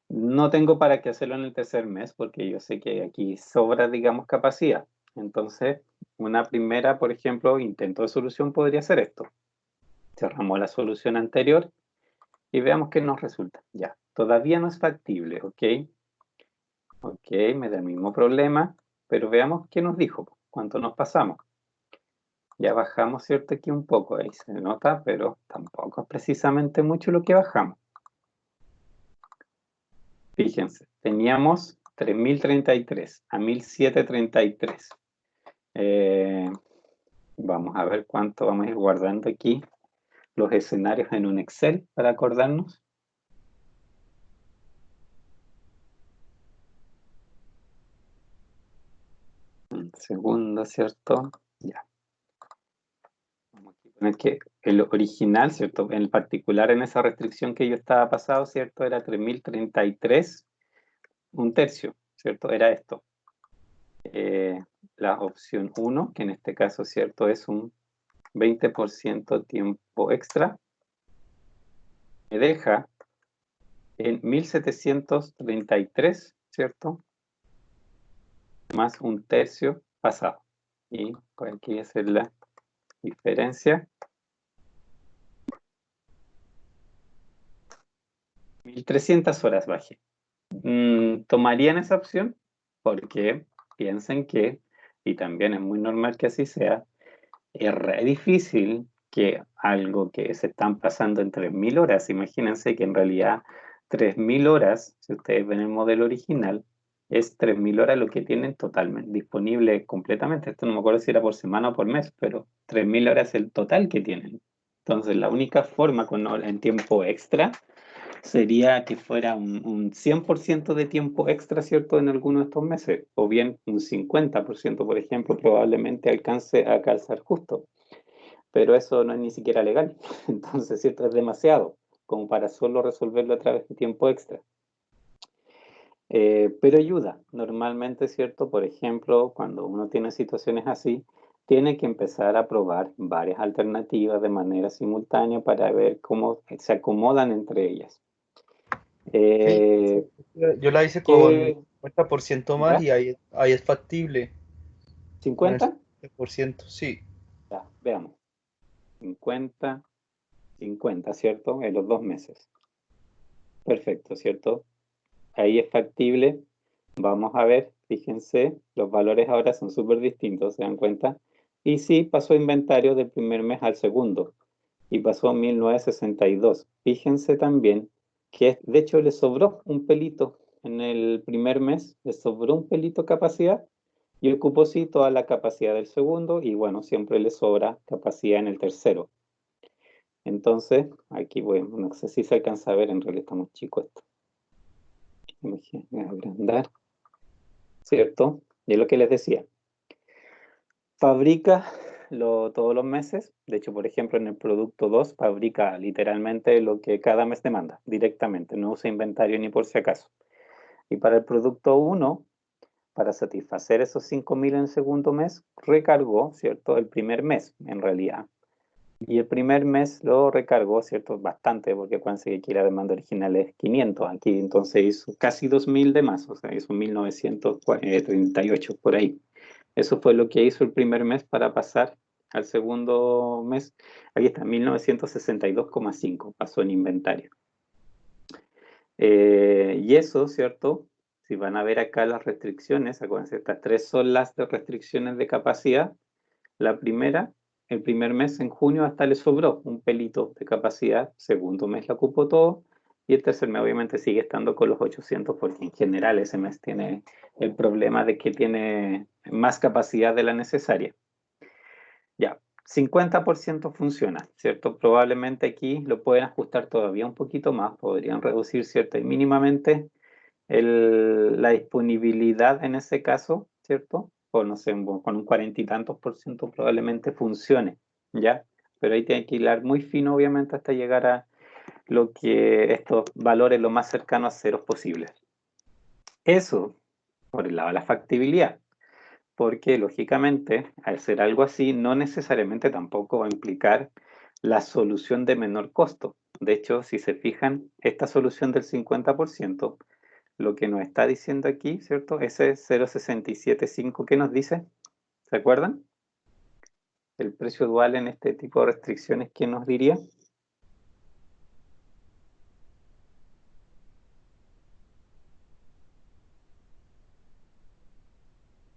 No tengo para qué hacerlo en el tercer mes porque yo sé que aquí sobra, digamos, capacidad. Entonces, una primera, por ejemplo, intento de solución podría ser esto. Cerramos la solución anterior y veamos qué nos resulta. Ya, todavía no es factible, ¿ok? Ok, me da el mismo problema, pero veamos qué nos dijo, cuánto nos pasamos. Ya bajamos, ¿cierto? Aquí un poco, ahí se nota, pero tampoco es precisamente mucho lo que bajamos. Fíjense, teníamos 3033 a 1733. Vamos a ver cuánto vamos a ir guardando aquí los escenarios en un Excel para acordarnos. Un segundo, ¿cierto? Ya. Vamos a poner que el original, ¿cierto? En particular en esa restricción que yo estaba pasado, ¿cierto? Era 3033, un tercio, ¿cierto? Era esto. La opción 1, que en este caso, ¿cierto? Es un 20% tiempo extra, me deja en 1733, ¿cierto? Más un tercio pasado. Y por aquí hacer la diferencia. 1300 horas bajé. ¿Tomarían esa opción? Porque piensen que, y también es muy normal que así sea, es re difícil que algo que se están pasando en 3000 horas, imagínense que en realidad 3000 horas, si ustedes ven el modelo original, es 3000 horas lo que tienen totalmente disponible completamente. Esto no me acuerdo si era por semana o por mes, pero 3000 horas es el total que tienen. Entonces, la única forma en tiempo extra sería que fuera un 100% de tiempo extra, ¿cierto? En alguno de estos meses, o bien un 50%, por ejemplo, probablemente alcance a calzar justo, pero eso no es ni siquiera legal, entonces, ¿cierto? Es demasiado como para solo resolverlo a través de tiempo extra. Pero ayuda, normalmente, ¿cierto? Por ejemplo, cuando uno tiene situaciones así, tiene que empezar a probar varias alternativas de manera simultánea para ver cómo se acomodan entre ellas. Sí, Eh, yo la hice con ¿Qué? 50% más ¿Ya? y ahí es factible con el ¿50? 50%, sí. Ya, veamos. 50, 50, ¿cierto? En los 2 meses. Perfecto, ¿cierto? Ahí es factible. Vamos a ver, fíjense, los valores ahora son súper distintos, ¿se dan cuenta? Y sí, pasó inventario del primer mes al segundo y pasó 1962. Fíjense también que de hecho le sobró un pelito en el primer mes, le sobró un pelito capacidad y ocupó sí toda la capacidad del segundo y bueno, siempre le sobra capacidad en el tercero. Entonces, aquí voy, no sé si se alcanza a ver, en realidad está muy chico esto. Voy a agrandar, ¿cierto? Y es lo que les decía. Fabrica todos los meses. De hecho, por ejemplo, en el producto 2 fabrica literalmente lo que cada mes demanda, directamente. No usa inventario ni por si acaso. Y para el producto 1, para satisfacer esos 5.000 en el segundo mes, recargó, ¿cierto? El primer mes, en realidad. Y el primer mes lo recargó, ¿cierto? Bastante, porque acuérdense que aquí la demanda original es 500. Aquí entonces hizo casi 2.000 de más, o sea, hizo 1.938 por ahí. Eso fue lo que hizo el primer mes para pasar al segundo mes. Aquí está, 1962,5 pasó en inventario. Y eso, ¿cierto? Si van a ver acá las restricciones, acuérdense, estas tres son las de restricciones de capacidad. La primera, el primer mes, en junio, hasta le sobró un pelito de capacidad. Segundo mes la ocupó todo. Y el tercer mes, obviamente, sigue estando con los 800, porque en general ese mes tiene el problema de que tiene más capacidad de la necesaria. Ya, 50% funciona, ¿cierto? Probablemente aquí lo pueden ajustar todavía un poquito más. Podrían reducir, ¿cierto? Y mínimamente la disponibilidad en ese caso, ¿cierto? O no sé, con un 40 y tantos por ciento probablemente funcione, ¿ya? Pero ahí tiene que hilar muy fino, obviamente, hasta llegar a lo que estos valores lo más cercanos a ceros posibles. Eso, por el lado de la factibilidad, porque lógicamente, al ser algo así, no necesariamente tampoco va a implicar la solución de menor costo. De hecho, si se fijan, esta solución del 50%, lo que nos está diciendo aquí, ¿cierto? Ese 0,675 que nos dice, ¿se acuerdan? El precio dual en este tipo de restricciones, ¿qué nos diría?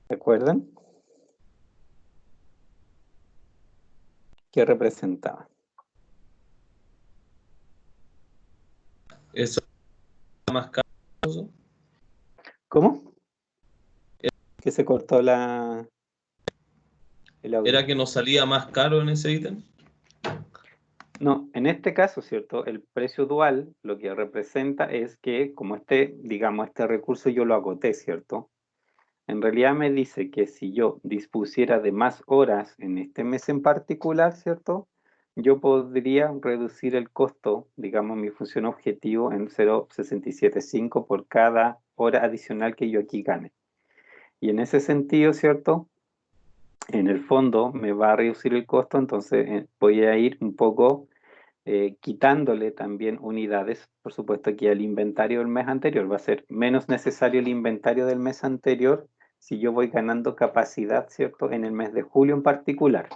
¿Se acuerdan? ¿Qué representaba? Eso era más caro. ¿Cómo? Que se cortó el audio. ¿Era que nos salía más caro en ese ítem? No, en este caso, ¿cierto? El precio dual lo que representa es que como digamos, este recurso yo lo agoté, ¿cierto? En realidad me dice que si yo dispusiera de más horas en este mes en particular, ¿cierto? Yo podría reducir el costo, digamos, mi función objetivo en 0,675 por cada hora adicional que yo aquí gane. Y en ese sentido, ¿cierto? En el fondo me va a reducir el costo, entonces voy a ir un poco quitándole también unidades, por supuesto, aquí al inventario del mes anterior. Va a ser menos necesario el inventario del mes anterior si yo voy ganando capacidad, ¿cierto? En el mes de julio en particular.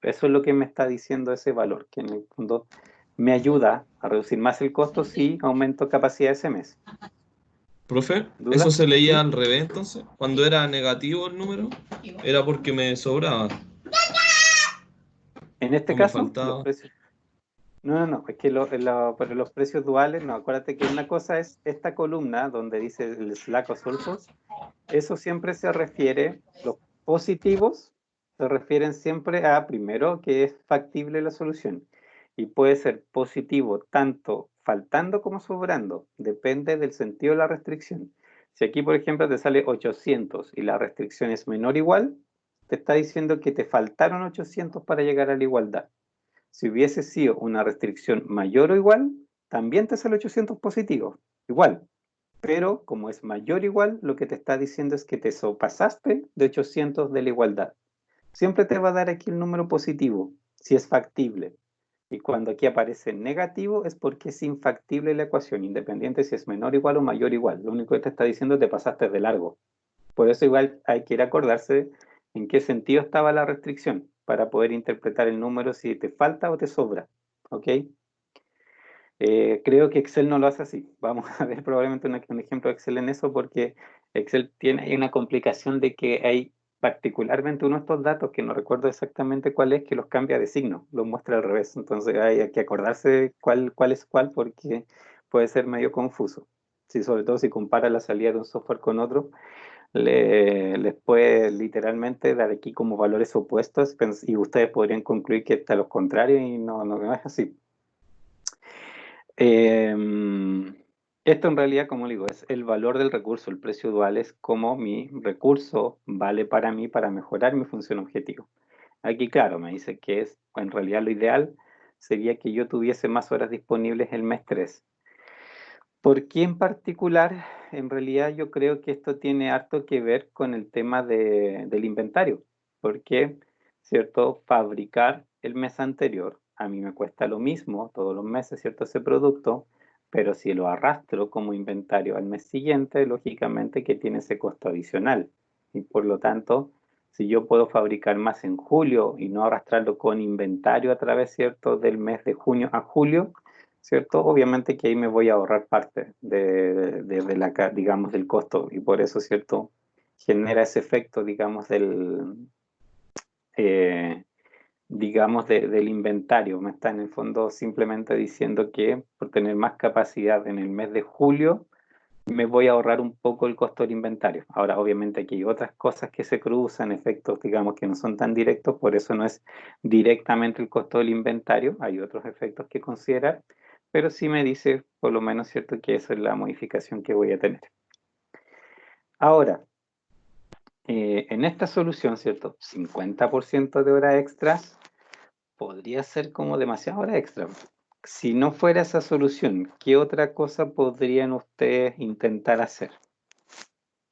Eso es lo que me está diciendo ese valor, que en el fondo me ayuda a reducir más el costo si aumento capacidad ese mes. Profe, ¿Duda? eso se leía ¿Sí? al revés entonces. Cuando era negativo el número, era porque me sobraba En este o me caso, los faltaba. precios. No, es que para los precios duales, no, acuérdate que una cosa es esta columna donde dice el slack o sulfurs, eso siempre se refiere, los positivos se refieren siempre a, primero, que es factible la solución. Y puede ser positivo tanto faltando como sobrando, depende del sentido de la restricción. Si aquí, por ejemplo, te sale 800 y la restricción es menor o igual, te está diciendo que te faltaron 800 para llegar a la igualdad. Si hubiese sido una restricción mayor o igual, también te sale 800 positivo, igual. Pero como es mayor o igual, lo que te está diciendo es que te pasaste de 800 de la igualdad. Siempre te va a dar aquí el número positivo, si es factible. Y cuando aquí aparece negativo es porque es infactible la ecuación, independiente si es menor igual o mayor igual. Lo único que te está diciendo es que te pasaste de largo. Por eso igual hay que ir a acordarse en qué sentido estaba la restricción para poder interpretar el número si te falta o te sobra. ¿Ok? Creo que Excel no lo hace así. Vamos a ver probablemente un ejemplo de Excel en eso porque Excel hay una complicación de que hay particularmente uno de estos datos que no recuerdo exactamente cuál es, que los cambia de signo, los muestra al revés. Entonces hay que acordarse cuál es cuál porque puede ser medio confuso. Sí, sobre todo si compara la salida de un software con otro, les puede literalmente dar aquí como valores opuestos y ustedes podrían concluir que está los contrarios y no es así. Esto en realidad, como digo, es el valor del recurso. El precio dual es como mi recurso vale para mí para mejorar mi función objetivo. Aquí, claro, me dice que es, en realidad lo ideal sería que yo tuviese más horas disponibles el mes 3. ¿Por qué en particular? En realidad yo creo que esto tiene harto que ver con el tema del inventario. Porque, ¿cierto? Fabricar el mes anterior, a mí me cuesta lo mismo todos los meses, ¿cierto? Ese producto, pero si lo arrastro como inventario al mes siguiente, lógicamente que tiene ese costo adicional. Y por lo tanto, si yo puedo fabricar más en julio y no arrastrarlo con inventario a través, ¿cierto? Del mes de junio a julio, ¿cierto? Obviamente que ahí me voy a ahorrar parte digamos, del costo y por eso, ¿cierto? Genera ese efecto, digamos, eh, del inventario. Me está en el fondo simplemente diciendo que por tener más capacidad en el mes de julio, me voy a ahorrar un poco el costo del inventario. Ahora, obviamente aquí hay otras cosas que se cruzan, efectos, digamos, que no son tan directos, por eso no es directamente el costo del inventario, hay otros efectos que considerar, pero sí me dice, por lo menos, cierto, que esa es la modificación que voy a tener. Ahora, en esta solución, cierto, 50% de hora extra podría ser como demasiada hora extra. Si no fuera esa solución, ¿qué otra cosa podrían ustedes intentar hacer?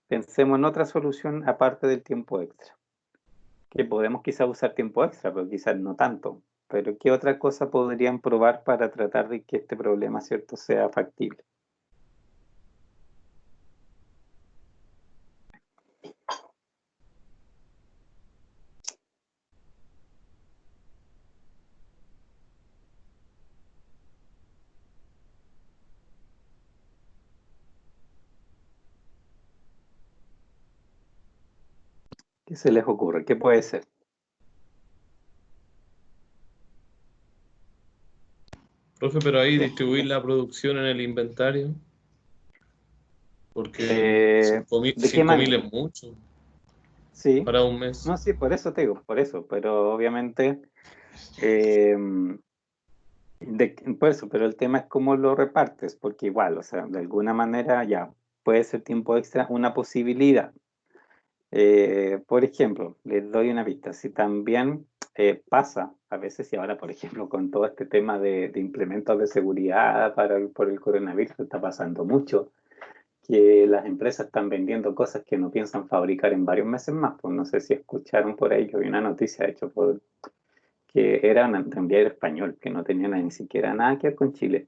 Pensemos en otra solución aparte del tiempo extra. Que podemos quizás usar tiempo extra, pero quizás no tanto. Pero ¿qué otra cosa podrían probar para tratar de que este problema, cierto, sea factible? ¿Qué se les ocurre? ¿Qué puede ser? Profe, pero ahí Sí. distribuir la producción en el inventario, porque ¿De qué 5.000 manera? es mucho Sí. para un mes. No, sí, por eso te digo, por eso. Pero obviamente, eh, por eso, pero el tema es cómo lo repartes, porque igual, o sea, de alguna manera ya puede ser tiempo extra una posibilidad. Por ejemplo, les doy una pista. Si también pasa a veces, y ahora, por ejemplo, con todo este tema de implementos de seguridad por el coronavirus, está pasando mucho, que las empresas están vendiendo cosas que no piensan fabricar en varios meses más. Pues no sé si escucharon por ahí, que había una noticia hecha por que era un tranviario español, que no tenía ni siquiera nada que ver con Chile.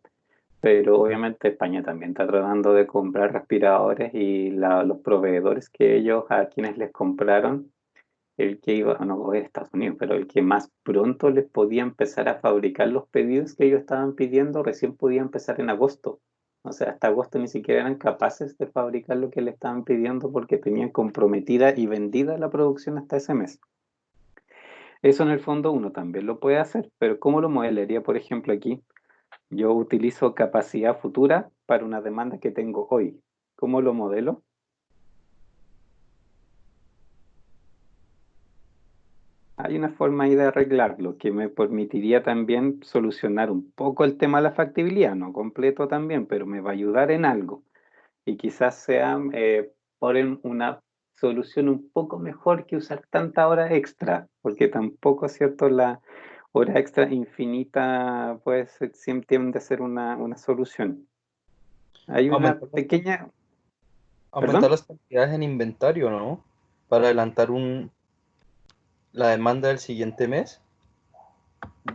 Pero obviamente España también está tratando de comprar respiradores y los proveedores que ellos a quienes les compraron, el que iba, no era Estados Unidos, pero el que más pronto les podía empezar a fabricar los pedidos que ellos estaban pidiendo, recién podía empezar en agosto. O sea, hasta agosto ni siquiera eran capaces de fabricar lo que le estaban pidiendo porque tenían comprometida y vendida la producción hasta ese mes. Eso en el fondo uno también lo puede hacer, pero ¿cómo lo modelaría, por ejemplo, aquí? Yo utilizo capacidad futura para una demanda que tengo hoy. ¿Cómo lo modelo? Hay una forma ahí de arreglarlo que me permitiría también solucionar un poco el tema de la factibilidad, no completo también, pero me va a ayudar en algo. Y quizás sea por una solución un poco mejor que usar tanta hora extra, porque tampoco es cierto la hora extra infinita, pues siempre tiende a ser una solución. Hay una Aumentar las, pequeña, aumentar perdón. las cantidades en inventario, ¿no? Para adelantar la demanda del siguiente mes.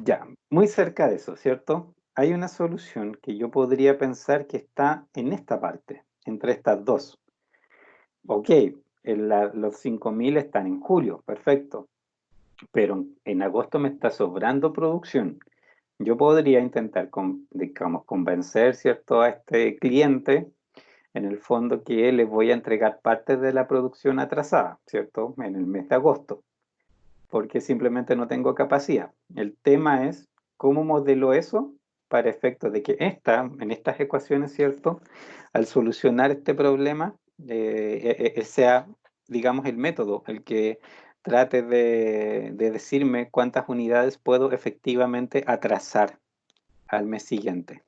Ya, muy cerca de eso, ¿cierto? Hay una solución que yo podría pensar que está en esta parte, entre estas dos. Ok, los 5.000 están en julio, perfecto, pero en agosto me está sobrando producción. Yo podría intentar, digamos, convencer, ¿cierto?, a este cliente, en el fondo, que le voy a entregar parte de la producción atrasada, ¿cierto?, en el mes de agosto, porque simplemente no tengo capacidad. El tema es cómo modelo eso para efectos de que en estas ecuaciones, ¿cierto? Al solucionar este problema, sea, digamos, el método el que trate de decirme cuántas unidades puedo efectivamente atrasar al mes siguiente.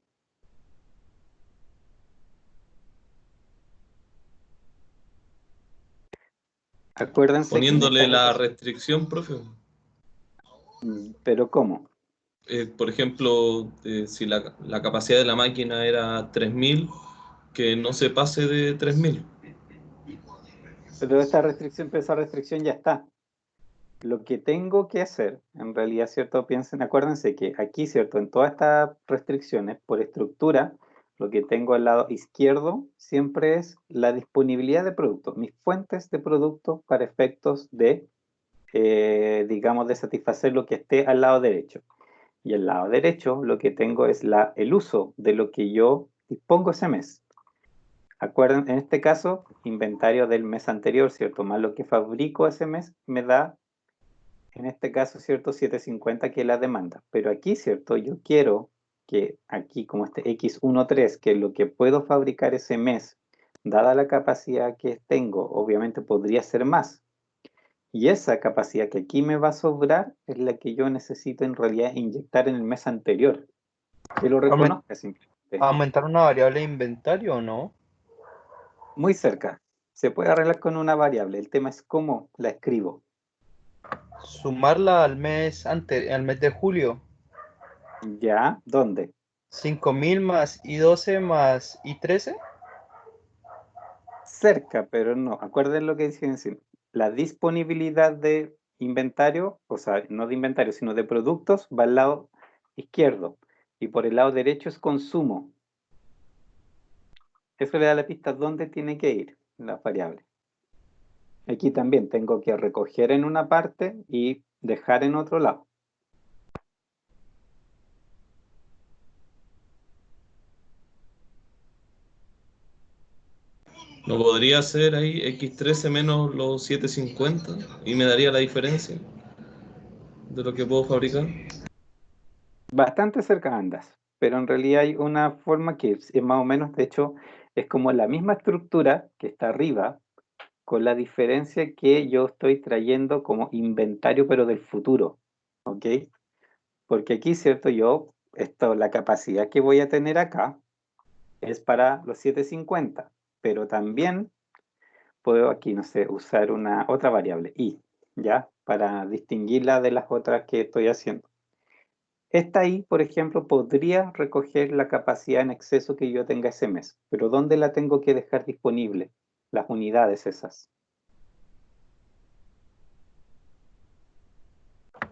Acuérdense que en Poniéndole esta la restricción, profe. ¿Pero cómo? Por ejemplo, si la capacidad de la máquina era 3000, que no se pase de 3000. Pero esa restricción ya está. Lo que tengo que hacer, en realidad, ¿cierto? Piensen, acuérdense que aquí, ¿cierto? En todas estas restricciones, por estructura, lo que tengo al lado izquierdo siempre es la disponibilidad de productos, mis fuentes de productos para efectos de, digamos, de satisfacer lo que esté al lado derecho. Y al lado derecho lo que tengo es el uso de lo que yo dispongo ese mes. Acuerden, en este caso, inventario del mes anterior, ¿cierto? Más lo que fabrico ese mes me da, en este caso, ¿cierto? 750 que es la demanda. Pero aquí, ¿cierto? Yo quiero que aquí, como este X13, que es lo que puedo fabricar ese mes, dada la capacidad que tengo, obviamente podría ser más. Y esa capacidad que aquí me va a sobrar es la que yo necesito en realidad inyectar en el mes anterior. Que lo Aumen- reconozca simplemente. ¿Aumentar una variable de inventario o no? Muy cerca. Se puede arreglar con una variable. El tema es cómo la escribo. Sumarla al mes de julio. ¿Ya? ¿Dónde? 5000 más I12 más I13. Cerca, pero no. Acuerden lo que dicen. La disponibilidad de inventario, o sea, no de inventario, sino de productos, va al lado izquierdo. Y por el lado derecho es consumo. Eso le da la pista dónde tiene que ir la variable. Aquí también tengo que recoger en una parte y dejar en otro lado. ¿No podría ser ahí X13 menos los 750 y me daría la diferencia de lo que puedo fabricar? Bastante cerca andas, pero en realidad hay una forma que es más o menos, de hecho, es como la misma estructura que está arriba, con la diferencia que yo estoy trayendo como inventario, pero del futuro, ¿ok? Porque aquí, ¿cierto? La capacidad que voy a tener acá es para los 750, pero también puedo aquí, no sé, usar una otra variable, y, ¿ya? Para distinguirla de las otras que estoy haciendo. Esta I, por ejemplo, podría recoger la capacidad en exceso que yo tenga ese mes, pero ¿dónde la tengo que dejar disponible? Las unidades esas.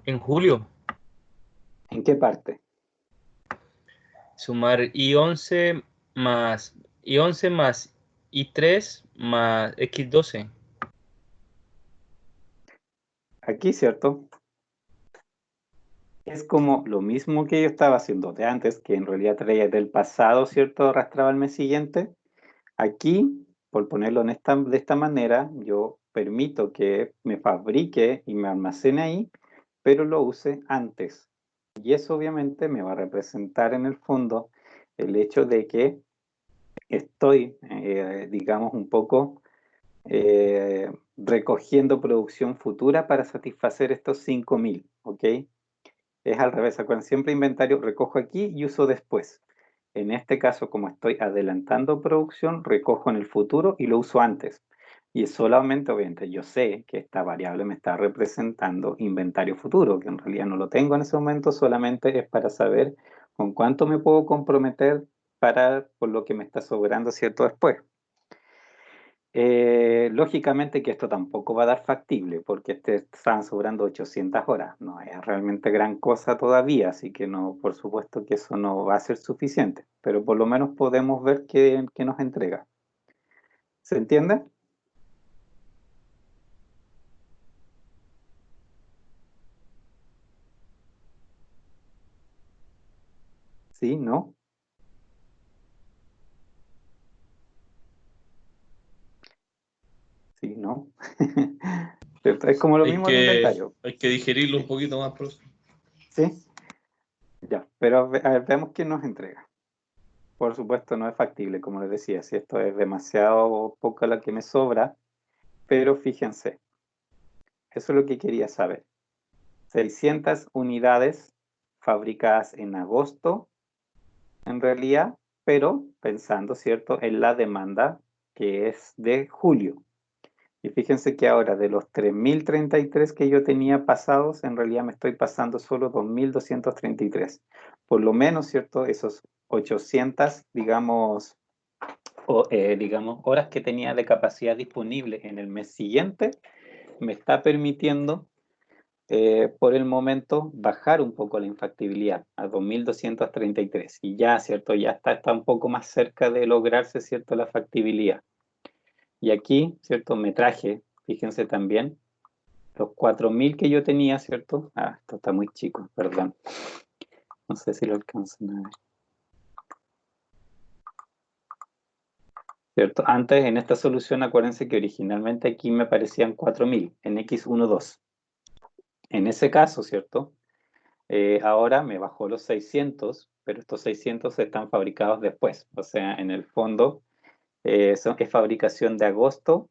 En julio, ¿En qué parte? sumar I11 más I3 más X12. Aquí, ¿cierto? Es como lo mismo que yo estaba haciendo de antes, que en realidad traía del pasado, ¿cierto? Arrastraba al mes siguiente. Aquí, por ponerlo de esta manera, yo permito que me fabrique y me almacene ahí, pero lo use antes. Y eso obviamente me va a representar en el fondo el hecho de que estoy, digamos, un poco recogiendo producción futura para satisfacer estos 5000, ¿ok? Es al revés, acuérdense, siempre inventario recojo aquí y uso después. En este caso, como estoy adelantando producción, recojo en el futuro y lo uso antes. Y solamente, obviamente, yo sé que esta variable me está representando inventario futuro, que en realidad no lo tengo en ese momento, solamente es para saber con cuánto me puedo comprometer por lo que me está sobrando, ¿cierto? Después. Lógicamente que esto tampoco va a dar factible, porque estaban sobrando 800 horas, no es realmente gran cosa todavía, así que no, por supuesto que eso no va a ser suficiente, pero por lo menos podemos ver qué nos entrega. ¿Se entiende? ¿Sí? ¿No? ¿Sí? ¿No? ¿Cierto? Es como lo Hay mismo de que, inventario, hay que digerirlo un poquito más, profe. ¿sí? Ya, pero a ver, veamos qué nos entrega. Por supuesto no es factible, como les decía, si esto es demasiado poco la que me sobra, pero fíjense, eso es lo que quería saber. 600 unidades fabricadas en agosto, en realidad, pero pensando, ¿cierto?, en la demanda que es de julio. Y fíjense que ahora de los 3.033 que yo tenía pasados, en realidad me estoy pasando solo 2.233. Por lo menos, ¿cierto? Esos 800, digamos, digamos, horas que tenía de capacidad disponible en el mes siguiente, me está permitiendo, por el momento, bajar un poco la infactibilidad a 2.233. Y ya, ¿cierto? Ya está un poco más cerca de lograrse, ¿cierto? La factibilidad. Y aquí, ¿cierto? Me traje, fíjense también, los 4.000 que yo tenía, ¿cierto? Ah, esto está muy chico, perdón. No sé si lo alcanzan a ver. ¿Cierto? Antes, en esta solución, acuérdense que originalmente aquí me parecían 4.000 en X12. En ese caso, ¿cierto? Ahora me bajó los 600, pero estos 600 están fabricados después. O sea, en el fondo, es fabricación de agosto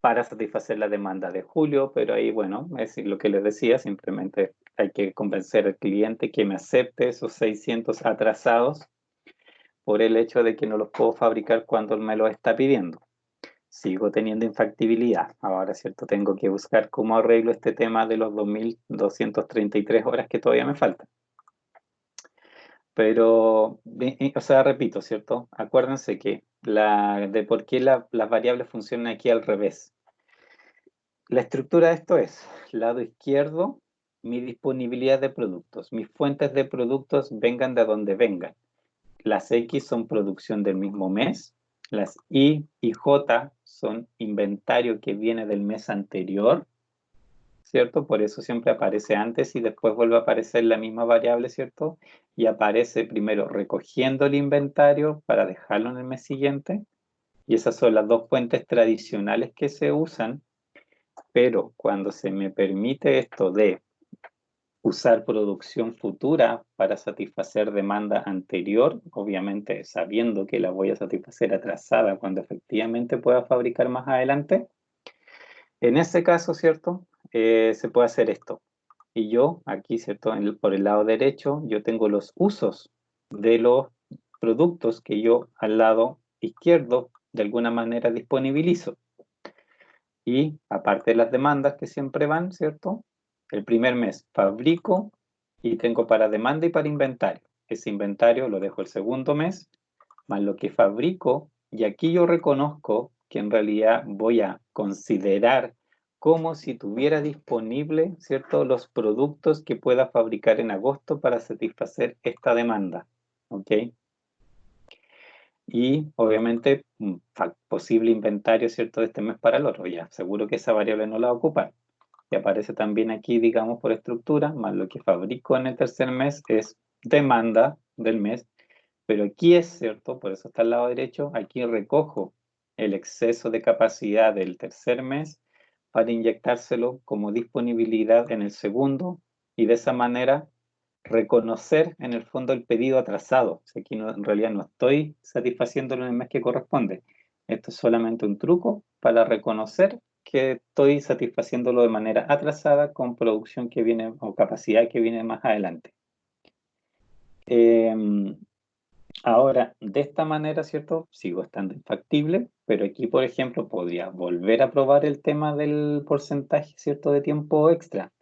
para satisfacer la demanda de julio, pero ahí, bueno, es lo que les decía, simplemente hay que convencer al cliente que me acepte esos 600 atrasados por el hecho de que no los puedo fabricar cuando me los está pidiendo. Sigo teniendo infactibilidad. Ahora, ¿cierto? Tengo que buscar cómo arreglo este tema de los 2.233 horas que todavía me faltan. Pero, o sea, repito, ¿cierto? Acuérdense que de por qué las variables funcionan aquí al revés. La estructura de esto es, lado izquierdo, mi disponibilidad de productos. Mis fuentes de productos vengan de donde vengan. Las X son producción del mismo mes. Las Y y J son inventario que viene del mes anterior, ¿cierto? Por eso siempre aparece antes y después vuelve a aparecer la misma variable, ¿cierto? Y aparece primero recogiendo el inventario para dejarlo en el mes siguiente. Y esas son las dos fuentes tradicionales que se usan. Pero cuando se me permite esto de usar producción futura para satisfacer demanda anterior, obviamente sabiendo que la voy a satisfacer atrasada cuando efectivamente pueda fabricar más adelante, en ese caso, ¿cierto? Se puede hacer esto. Y yo aquí, ¿cierto? Por el lado derecho, yo tengo los usos de los productos que yo al lado izquierdo de alguna manera disponibilizo. Y aparte de las demandas que siempre van, ¿cierto? El primer mes fabrico y tengo para demanda y para inventario. Ese inventario lo dejo el segundo mes, más lo que fabrico, y aquí yo reconozco que en realidad voy a considerar como si tuviera disponible, ¿cierto?, los productos que pueda fabricar en agosto para satisfacer esta demanda, ¿ok? Y obviamente posible inventario, ¿cierto?, de este mes para el otro. Ya, seguro que esa variable no la va a ocupar. Y aparece también aquí, digamos, por estructura, más lo que fabrico en el tercer mes es demanda del mes. Pero aquí es cierto, por eso está al lado derecho, aquí recojo el exceso de capacidad del tercer mes para inyectárselo como disponibilidad en el segundo y de esa manera reconocer en el fondo el pedido atrasado. O sea, aquí en realidad no estoy satisfaciéndolo en el mes que corresponde. Esto es solamente un truco para reconocer que estoy satisfaciéndolo de manera atrasada con producción que viene o capacidad que viene más adelante. Ahora, de esta manera, ¿cierto? Sigo estando infactible, pero aquí, por ejemplo, podría volver a probar el tema del porcentaje, ¿cierto?, de tiempo extra.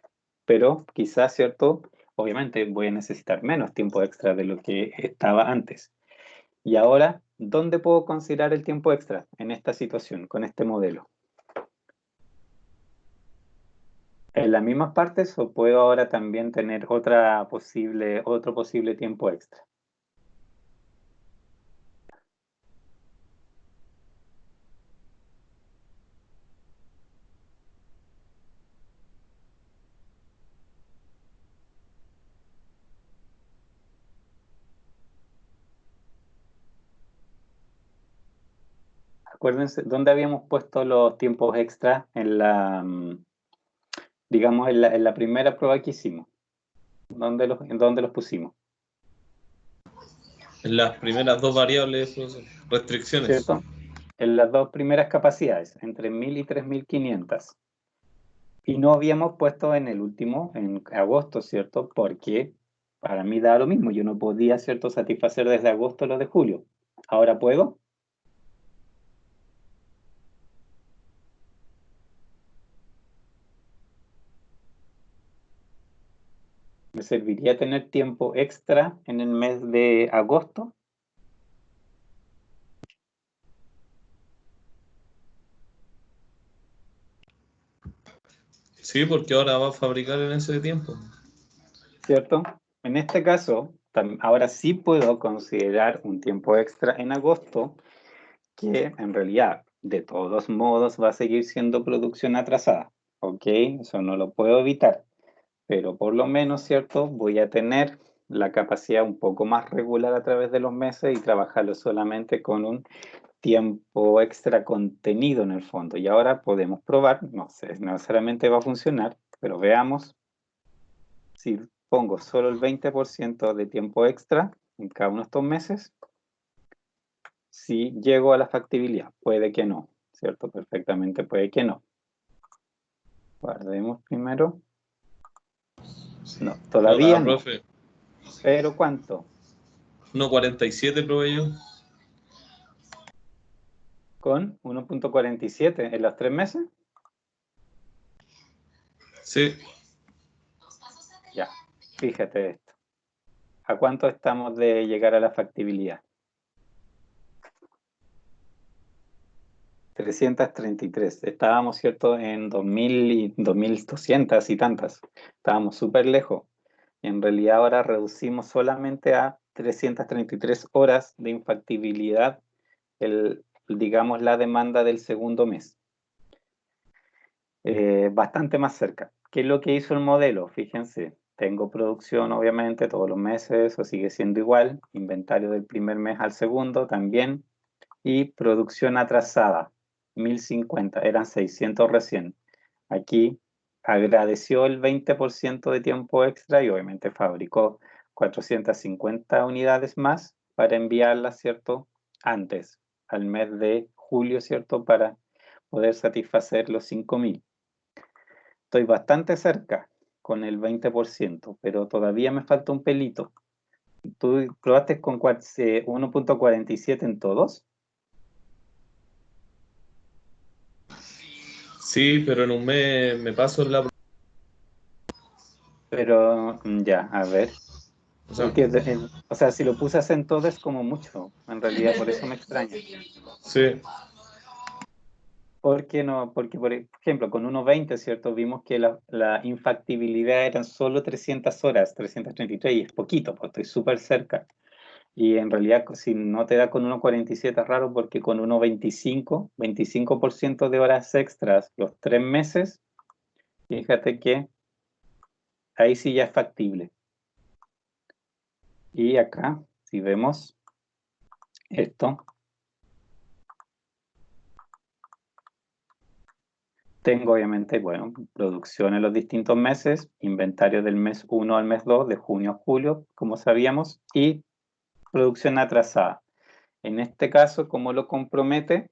Pero quizás, ¿cierto? Obviamente voy a necesitar menos tiempo extra de lo que estaba antes. Y ahora, ¿dónde puedo considerar el tiempo extra en esta situación, con este modelo? ¿En las mismas partes o puedo ahora también tener otro posible tiempo extra? Acuérdense, ¿dónde habíamos puesto los tiempos extra en la, digamos, en la primera prueba que hicimos? ¿Dónde los pusimos? En las primeras dos variables, profesor, restricciones. ¿Cierto? En las dos primeras capacidades, entre 1.000 y 3.500. Y no habíamos puesto en el último, en agosto, ¿cierto? Porque para mí da lo mismo. Yo no podía, ¿cierto?, satisfacer desde agosto lo de julio. ¿Ahora puedo? ¿Me serviría tener tiempo extra en el mes de agosto? Sí, porque ahora va a fabricar en ese tiempo. ¿Cierto? En este caso, ahora sí puedo considerar un tiempo extra en agosto, que en realidad, de todos modos, va a seguir siendo producción atrasada. ¿Ok? Eso no lo puedo evitar. Pero por lo menos, ¿cierto? Voy a tener la capacidad un poco más regular a través de los meses y trabajarlo solamente con un tiempo extra contenido en el fondo. Y ahora podemos probar, no sé, no necesariamente va a funcionar, pero veamos si pongo solo el 20% de tiempo extra en cada uno de estos meses, si llego a la factibilidad. Puede que no, ¿cierto? Perfectamente puede que no. Guardemos primero. No, todavía Hola, no. profe. ¿Pero cuánto? 1.47 probé yo. ¿Con 1.47 en los 3 meses? Sí, Ya, fíjate esto. ¿A cuánto estamos de llegar a la factibilidad? 333. Estábamos, ¿cierto?, en 2000 y 2200 y tantas. Estábamos súper lejos. En realidad ahora reducimos solamente a 333 horas de infactibilidad, digamos, la demanda del segundo mes. Bastante más cerca. ¿Qué es lo que hizo el modelo? Fíjense, tengo producción obviamente todos los meses, eso sigue siendo igual, inventario del primer mes al segundo también, y producción atrasada, 1050, eran 600 recién. Aquí agradeció el 20% de tiempo extra y obviamente fabricó 450 unidades más para enviarlas, ¿cierto? Antes, al mes de julio, ¿cierto? Para poder satisfacer los 5000. Estoy bastante cerca con el 20%, pero todavía me falta un pelito. ¿Tú probaste con 1.47 en todos? sí, pero en un mes me paso en la... Pero ya, a ver. O sea, Porque, o sea, si lo pusas en todo es como mucho, en realidad, por eso me extraña. sí, ¿Por qué no? Porque, por ejemplo, con 1.20, ¿cierto? Vimos que la infactibilidad eran solo 300 horas, 333, y es poquito, pues estoy súper cerca. Y en realidad, si no te da con 1.47 es raro, porque con 1.25, 25% de horas extras los 3 meses, fíjate que ahí sí ya es factible. Y acá, si vemos esto, tengo obviamente, bueno, producción en los distintos meses, inventario del mes 1 al mes 2, de junio a julio, como sabíamos, y producción atrasada. En este caso, ¿cómo lo compromete?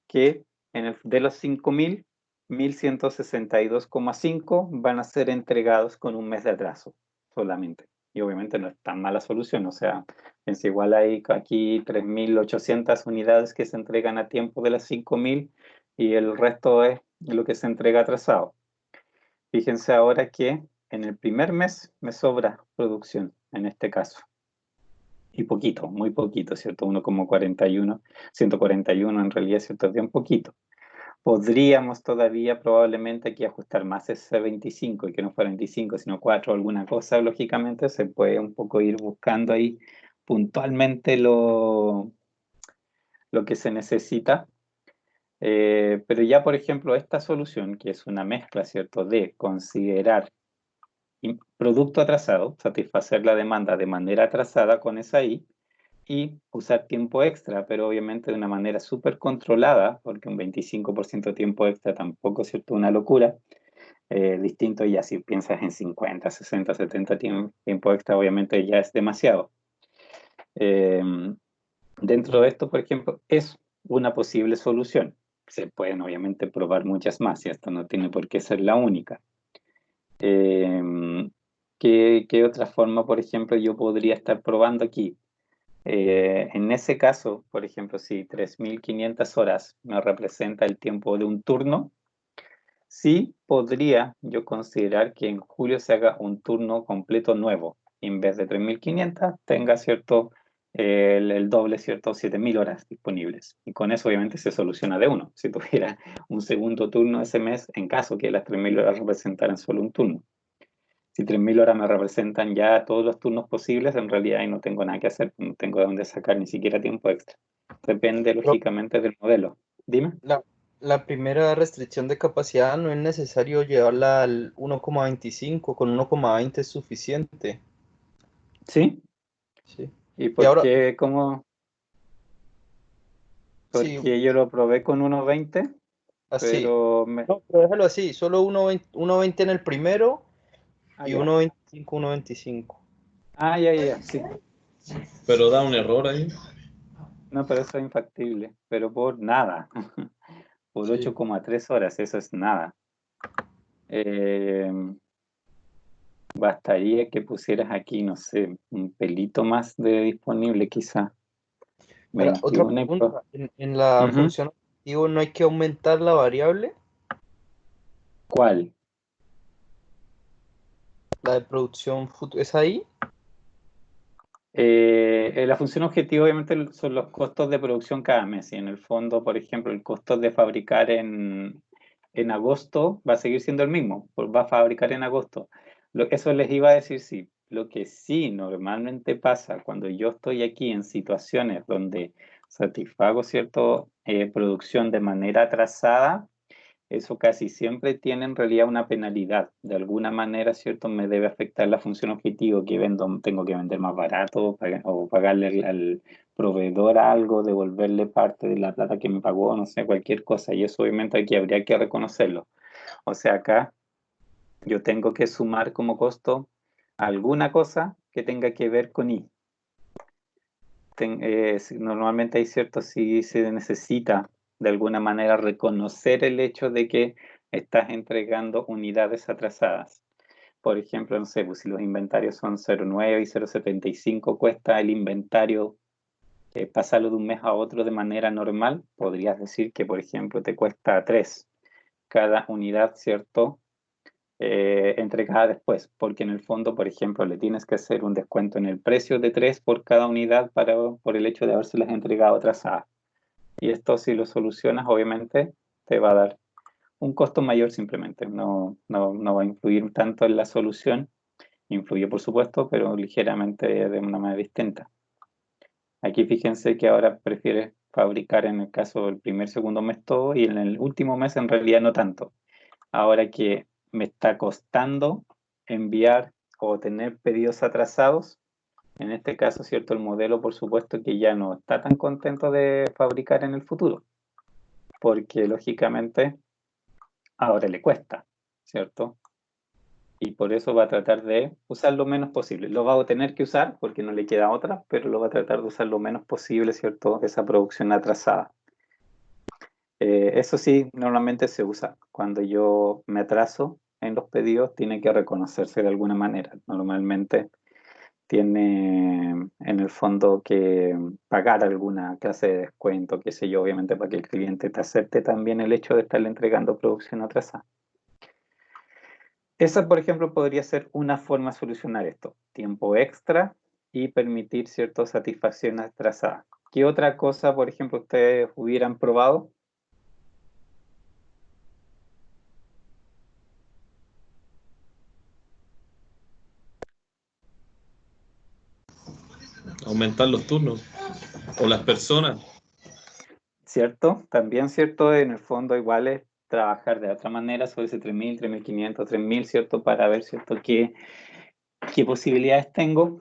Que de los 5000, 1162,5 van a ser entregados con un mes de atraso solamente. Y obviamente no es tan mala solución, o sea, es igual hay aquí 3800 unidades que se entregan a tiempo de las 5000 y el resto es lo que se entrega atrasado. Fíjense ahora que en el primer mes me sobra producción, en este caso. Y poquito, muy poquito, ¿cierto? 1,41, 141 en realidad, ¿cierto? Es bien poquito. Podríamos todavía probablemente aquí ajustar más ese 25 y que no fuera 25, sino 4 o alguna cosa, lógicamente se puede un poco ir buscando ahí puntualmente lo que se necesita. Pero ya, por ejemplo, esta solución, que es una mezcla, ¿cierto?, de considerar producto atrasado, satisfacer la demanda de manera atrasada con esa I, y usar tiempo extra, pero obviamente de una manera súper controlada, porque un 25% de tiempo extra tampoco es, ¿cierto?, una locura. Distinto ya si piensas en 50, 60, 70 tiempo extra, obviamente ya es demasiado. Dentro de esto, por ejemplo, es una posible solución. Se pueden obviamente probar muchas más y esto no tiene por qué ser la única. ¿Qué otra forma, por ejemplo, yo podría estar probando aquí? En ese caso, por ejemplo, si 3500 horas me representa el tiempo de un turno, Sí podría yo considerar que en julio se haga un turno completo nuevo. Y en vez de 3.500 tenga cierto, el doble, cierto, 7.000 horas disponibles. Y con eso obviamente se soluciona de uno. Si tuviera un segundo turno ese mes, en caso que las 3.000 horas representaran solo un turno. Si 3.000 horas me representan ya todos los turnos posibles, en realidad ahí no tengo nada que hacer, no tengo de dónde sacar ni siquiera tiempo extra. Depende Pero lógicamente del modelo. Dime. la primera restricción de capacidad no es necesario llevarla al 1,25, con 1,20 es suficiente. ¿Sí? Sí. ¿Y Y por ahora, qué? ¿Cómo? sí, Porque yo lo probé con 1.20, así. pero No, pero déjalo así, solo 1,20 en el primero Ah, y ya. 1,25, 1,25. Ah, ya, ya, ya, sí. Pero da un error ahí. No, pero eso es infactible, pero por nada. Por Sí. 8,3 horas, eso es nada. Eh, Bastaría que pusieras aquí, no sé, un pelito más de disponible, quizá. Ahora, otra 21 y pregunta. En la Ujú. función objetivo no hay que aumentar la variable, ¿Cuál? la de producción ¿es ahí? La función objetivo obviamente son los costos de producción cada mes y en el fondo, por ejemplo, el costo de fabricar en agosto va a seguir siendo el mismo, pues va a fabricar en agosto. Eso les iba a decir, sí. Lo que sí normalmente pasa cuando yo estoy aquí en situaciones donde satisfago cierta producción de manera atrasada, eso casi siempre tiene en realidad una penalidad. De alguna manera, ¿cierto? Me debe afectar la función objetivo que vendo, tengo que vender más barato o pagarle al proveedor algo, devolverle parte de la plata que me pagó, no sé, cualquier cosa. Y eso obviamente aquí habría que reconocerlo. O sea, acá yo tengo que sumar como costo alguna cosa que tenga que ver con I. Normalmente hay cierto, si se necesita de alguna manera reconocer el hecho de que estás entregando unidades atrasadas. Por ejemplo, no sé, pues si los inventarios son 0,9 y 0,75 cuesta el inventario, pasarlo de un mes a otro de manera normal, podrías decir que, por ejemplo, te cuesta 3 cada unidad, ¿cierto? Entregada después, porque en el fondo, por ejemplo, le tienes que hacer un descuento en el precio de 3 por cada unidad por el hecho de habérselas entregado atrasadas. Y esto, si lo solucionas, obviamente te va a dar un costo mayor simplemente. No va a influir tanto en la solución. Influye, por supuesto, pero ligeramente de una manera distinta. Aquí fíjense que ahora prefiere fabricar en el caso del primer, segundo mes todo y en el último mes en realidad no tanto. Ahora que me está costando enviar o tener pedidos atrasados, en este caso, ¿cierto? El modelo, por supuesto, que ya no está tan contento de fabricar en el futuro, porque lógicamente ahora le cuesta, ¿cierto? Y por eso va a tratar de usar lo menos posible. Lo va a tener que usar porque no le queda otra, pero lo va a tratar de usar lo menos posible, ¿cierto? Esa producción atrasada. Eso sí, normalmente se usa. Cuando yo me atraso en los pedidos, tiene que reconocerse de alguna manera. Normalmente tiene en el fondo que pagar alguna clase de descuento, qué sé yo, obviamente para que el cliente te acepte también el hecho de estarle entregando producción atrasada. Esa, por ejemplo, podría ser una forma de solucionar esto. Tiempo extra y permitir cierta satisfacción atrasada. ¿Qué otra cosa, por ejemplo, ustedes hubieran probado? Aumentar los turnos. O las personas. ¿Cierto? También, ¿cierto? En el fondo igual es trabajar de otra manera sobre ese 3.000, 3.500, 3.000, ¿cierto? Para ver, ¿cierto? ¿Qué posibilidades tengo?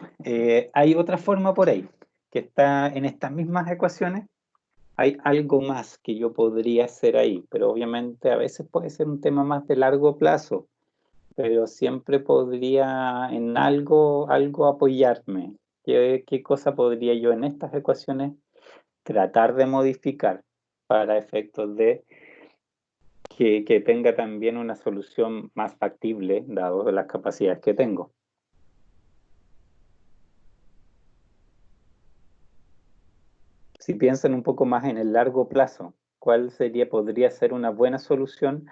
Hay otra forma por ahí, que está en estas mismas ecuaciones. Hay algo más que yo podría hacer ahí, pero obviamente a veces puede ser un tema más de largo plazo, pero siempre podría en algo apoyarme. ¿Qué cosa podría yo en estas ecuaciones tratar de modificar para efectos de que tenga también una solución más factible, dado las capacidades que tengo? Si piensan un poco más en el largo plazo, ¿cuál podría ser una buena solución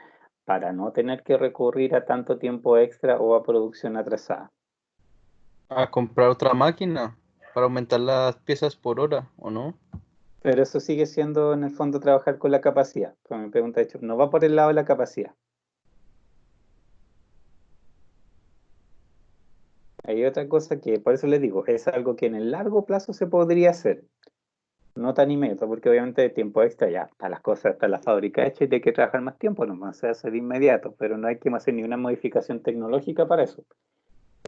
para no tener que recurrir a tanto tiempo extra o a producción atrasada. A comprar otra máquina para aumentar las piezas por hora, ¿o no? Pero eso sigue siendo en el fondo trabajar con la capacidad. Pues mi pregunta, de hecho, no va por el lado de la capacidad. Hay otra cosa que, por eso les digo, es algo que en el largo plazo se podría hacer. No tan inmediato, porque obviamente de tiempo extra ya está las cosas, está la fábrica hecha y hay que trabajar más tiempo, no se hace de inmediato, pero no hay que hacer ni una modificación tecnológica para eso.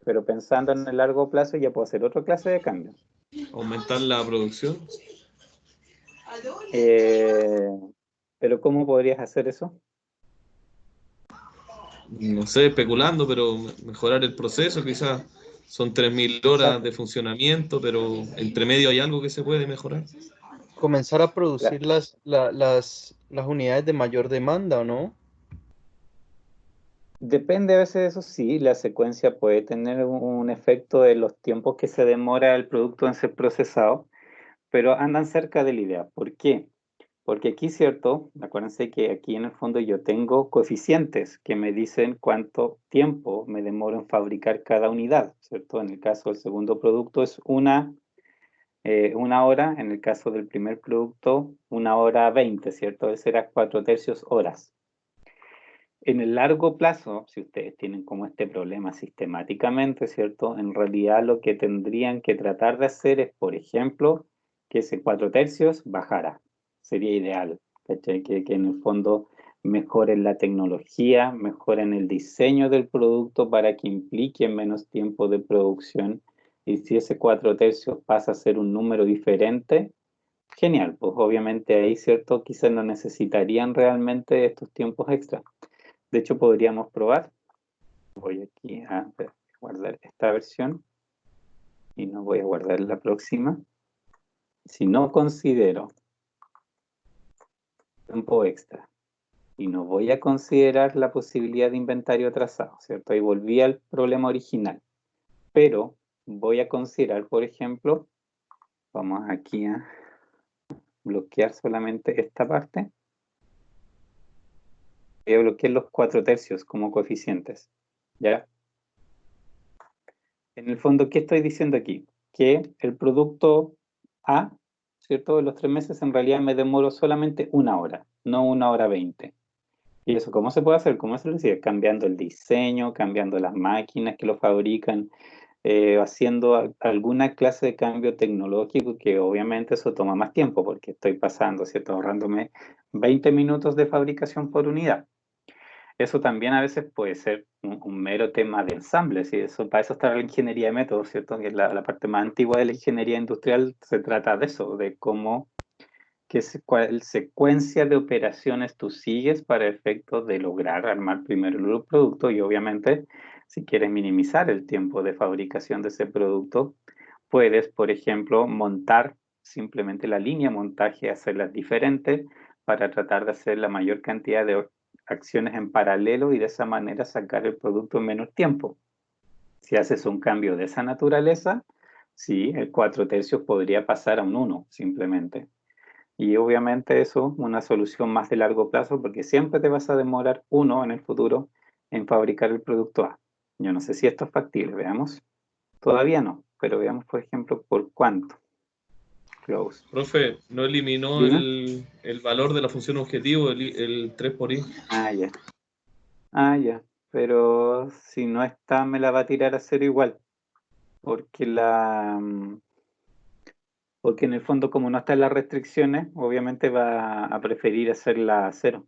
Pero pensando en el largo plazo ya puedo hacer otra clase de cambio. Aumentar la producción. Pero ¿cómo podrías hacer eso? No sé, especulando, pero mejorar el proceso, quizás son 3.000 horas Exacto. de funcionamiento, pero entre medio hay algo que se puede mejorar. Comenzar a Claro. producir las unidades de mayor demanda, ¿o no? Depende a veces de eso, sí, la secuencia puede tener un efecto de los tiempos que se demora el producto en ser procesado, pero andan cerca de la idea. ¿Por qué? Porque aquí, ¿cierto? Acuérdense que aquí en el fondo yo tengo coeficientes que me dicen cuánto tiempo me demoro en fabricar cada unidad, ¿cierto? En el caso del segundo producto es una hora, en el caso del primer producto, 1 hora 20, ¿cierto? Ese será 4/3 horas. En el largo plazo, si ustedes tienen como este problema sistemáticamente, ¿cierto? En realidad lo que tendrían que tratar de hacer es, por ejemplo, que ese 4/3 bajara. Sería ideal, ¿cachai? Que en el fondo mejoren la tecnología, mejoren el diseño del producto para que implique menos tiempo de producción. Y si ese 4/3 pasa a ser un número diferente, genial, pues obviamente ahí, ¿cierto? Quizás no necesitarían realmente estos tiempos extra. De hecho, podríamos probar. Voy aquí a guardar esta versión y no voy a guardar la próxima. Si no considero tiempo extra y no voy a considerar la posibilidad de inventario atrasado, ¿cierto? Ahí volví al problema original. Pero voy a considerar, por ejemplo, vamos aquí a bloquear solamente esta parte. Voy a bloquear los 4/3 como coeficientes, ¿ya? En el fondo, ¿qué estoy diciendo aquí? Que el producto A, ¿cierto? De los 3 meses en realidad me demoro solamente 1 hora, no 1 hora 20. ¿Y eso cómo se puede hacer? ¿Cómo se lo decía? Cambiando el diseño, cambiando las máquinas que lo fabrican, haciendo alguna clase de cambio tecnológico que obviamente eso toma más tiempo porque estoy pasando, ¿cierto? Ahorrándome 20 minutos de fabricación por unidad. Eso también a veces puede ser un mero tema de ensamble, ¿sí? Para eso está la ingeniería de métodos, ¿cierto? Que es la parte más antigua de la ingeniería industrial, se trata de eso, de cómo, cuál secuencia de operaciones tú sigues para efectos de lograr armar primero el producto y obviamente si quieres minimizar el tiempo de fabricación de ese producto, puedes, por ejemplo, montar simplemente la línea de montaje, hacerlas diferentes para tratar de hacer la mayor cantidad de acciones en paralelo y de esa manera sacar el producto en menos tiempo. Si haces un cambio de esa naturaleza, sí, el 4/3 podría pasar a un 1 simplemente. Y obviamente eso, una solución más de largo plazo, porque siempre te vas a demorar 1 en el futuro en fabricar el producto A. Yo no sé si esto es factible, veamos. Todavía no, pero veamos, por ejemplo, por cuánto. Close. Profe, ¿no eliminó Dime. el valor de la función objetivo, el 3 por i? Ah, ya. Ah, ya. Pero si no está, me la va a tirar a cero igual. Porque porque en el fondo, como no están las restricciones, obviamente va a preferir hacerla a cero.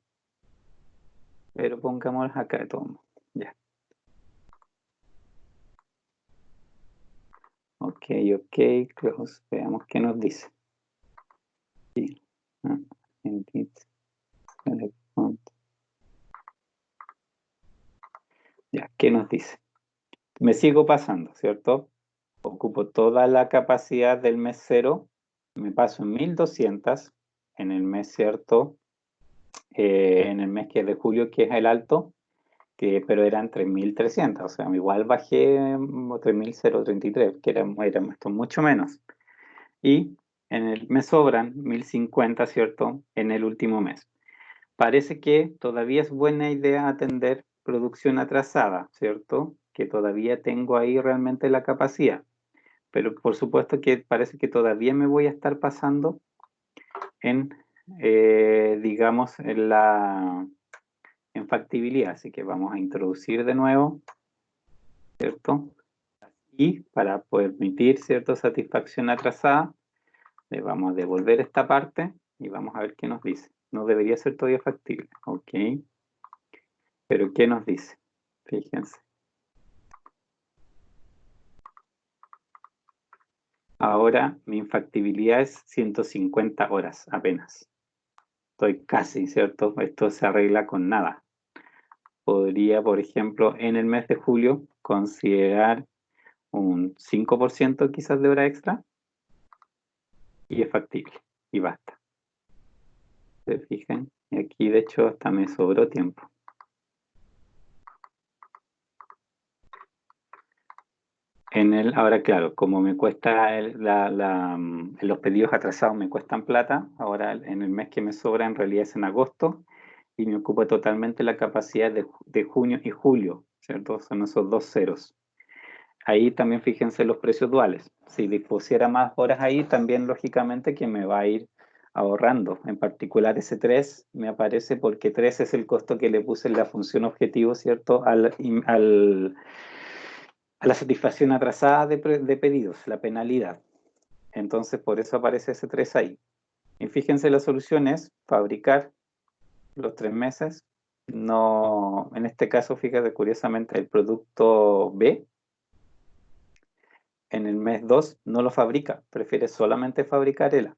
Pero pongámoslas acá de todos modos. Ya. Ok, close. Veamos qué nos dice. Sí. Ah, indeed. Select font. Ya, ¿qué nos dice? Me sigo pasando, ¿cierto? Ocupo toda la capacidad del mes 0, me paso en 1200 en el mes, ¿cierto? En el mes que es de julio, que es el alto, pero eran 3300, o sea, igual bajé 3033, que era esto mucho menos. Y me sobran 1050, ¿cierto? En el último mes. parece que todavía es buena idea atender producción atrasada, ¿cierto? Que todavía tengo ahí realmente la capacidad. Pero por supuesto que parece que todavía me voy a estar pasando en, digamos, en factibilidad. Así que vamos a introducir de nuevo, ¿cierto? Y para permitir, ¿cierto?, satisfacción atrasada, le vamos a devolver esta parte y vamos a ver qué nos dice. No debería ser todavía factible, ¿ok? Pero ¿qué nos dice? Fíjense. Ahora mi infactibilidad es 150 horas apenas. Estoy casi, ¿cierto? Esto se arregla con nada. Podría, por ejemplo, en el mes de julio considerar un 5% quizás de hora extra y es factible y basta. ¿Se fijan? Y aquí de hecho hasta me sobró tiempo. Ahora claro, como me cuesta los pedidos atrasados me cuestan plata, ahora en el mes que me sobra en realidad es en agosto y me ocupa totalmente la capacidad de junio y julio, ¿cierto? Son esos dos ceros. Ahí también fíjense los precios duales. Si dispusiera más horas ahí, también lógicamente que me va a ir ahorrando. En particular ese 3 me aparece porque 3 es el costo que le puse en la función objetivo, ¿cierto? A la satisfacción atrasada de pedidos, la penalidad. Entonces por eso aparece ese 3 ahí. Y fíjense, la solución es fabricar los 3 meses. No, en este caso, fíjate, curiosamente, el producto B en el mes 2 no lo fabrica, prefiere solamente fabricar el A.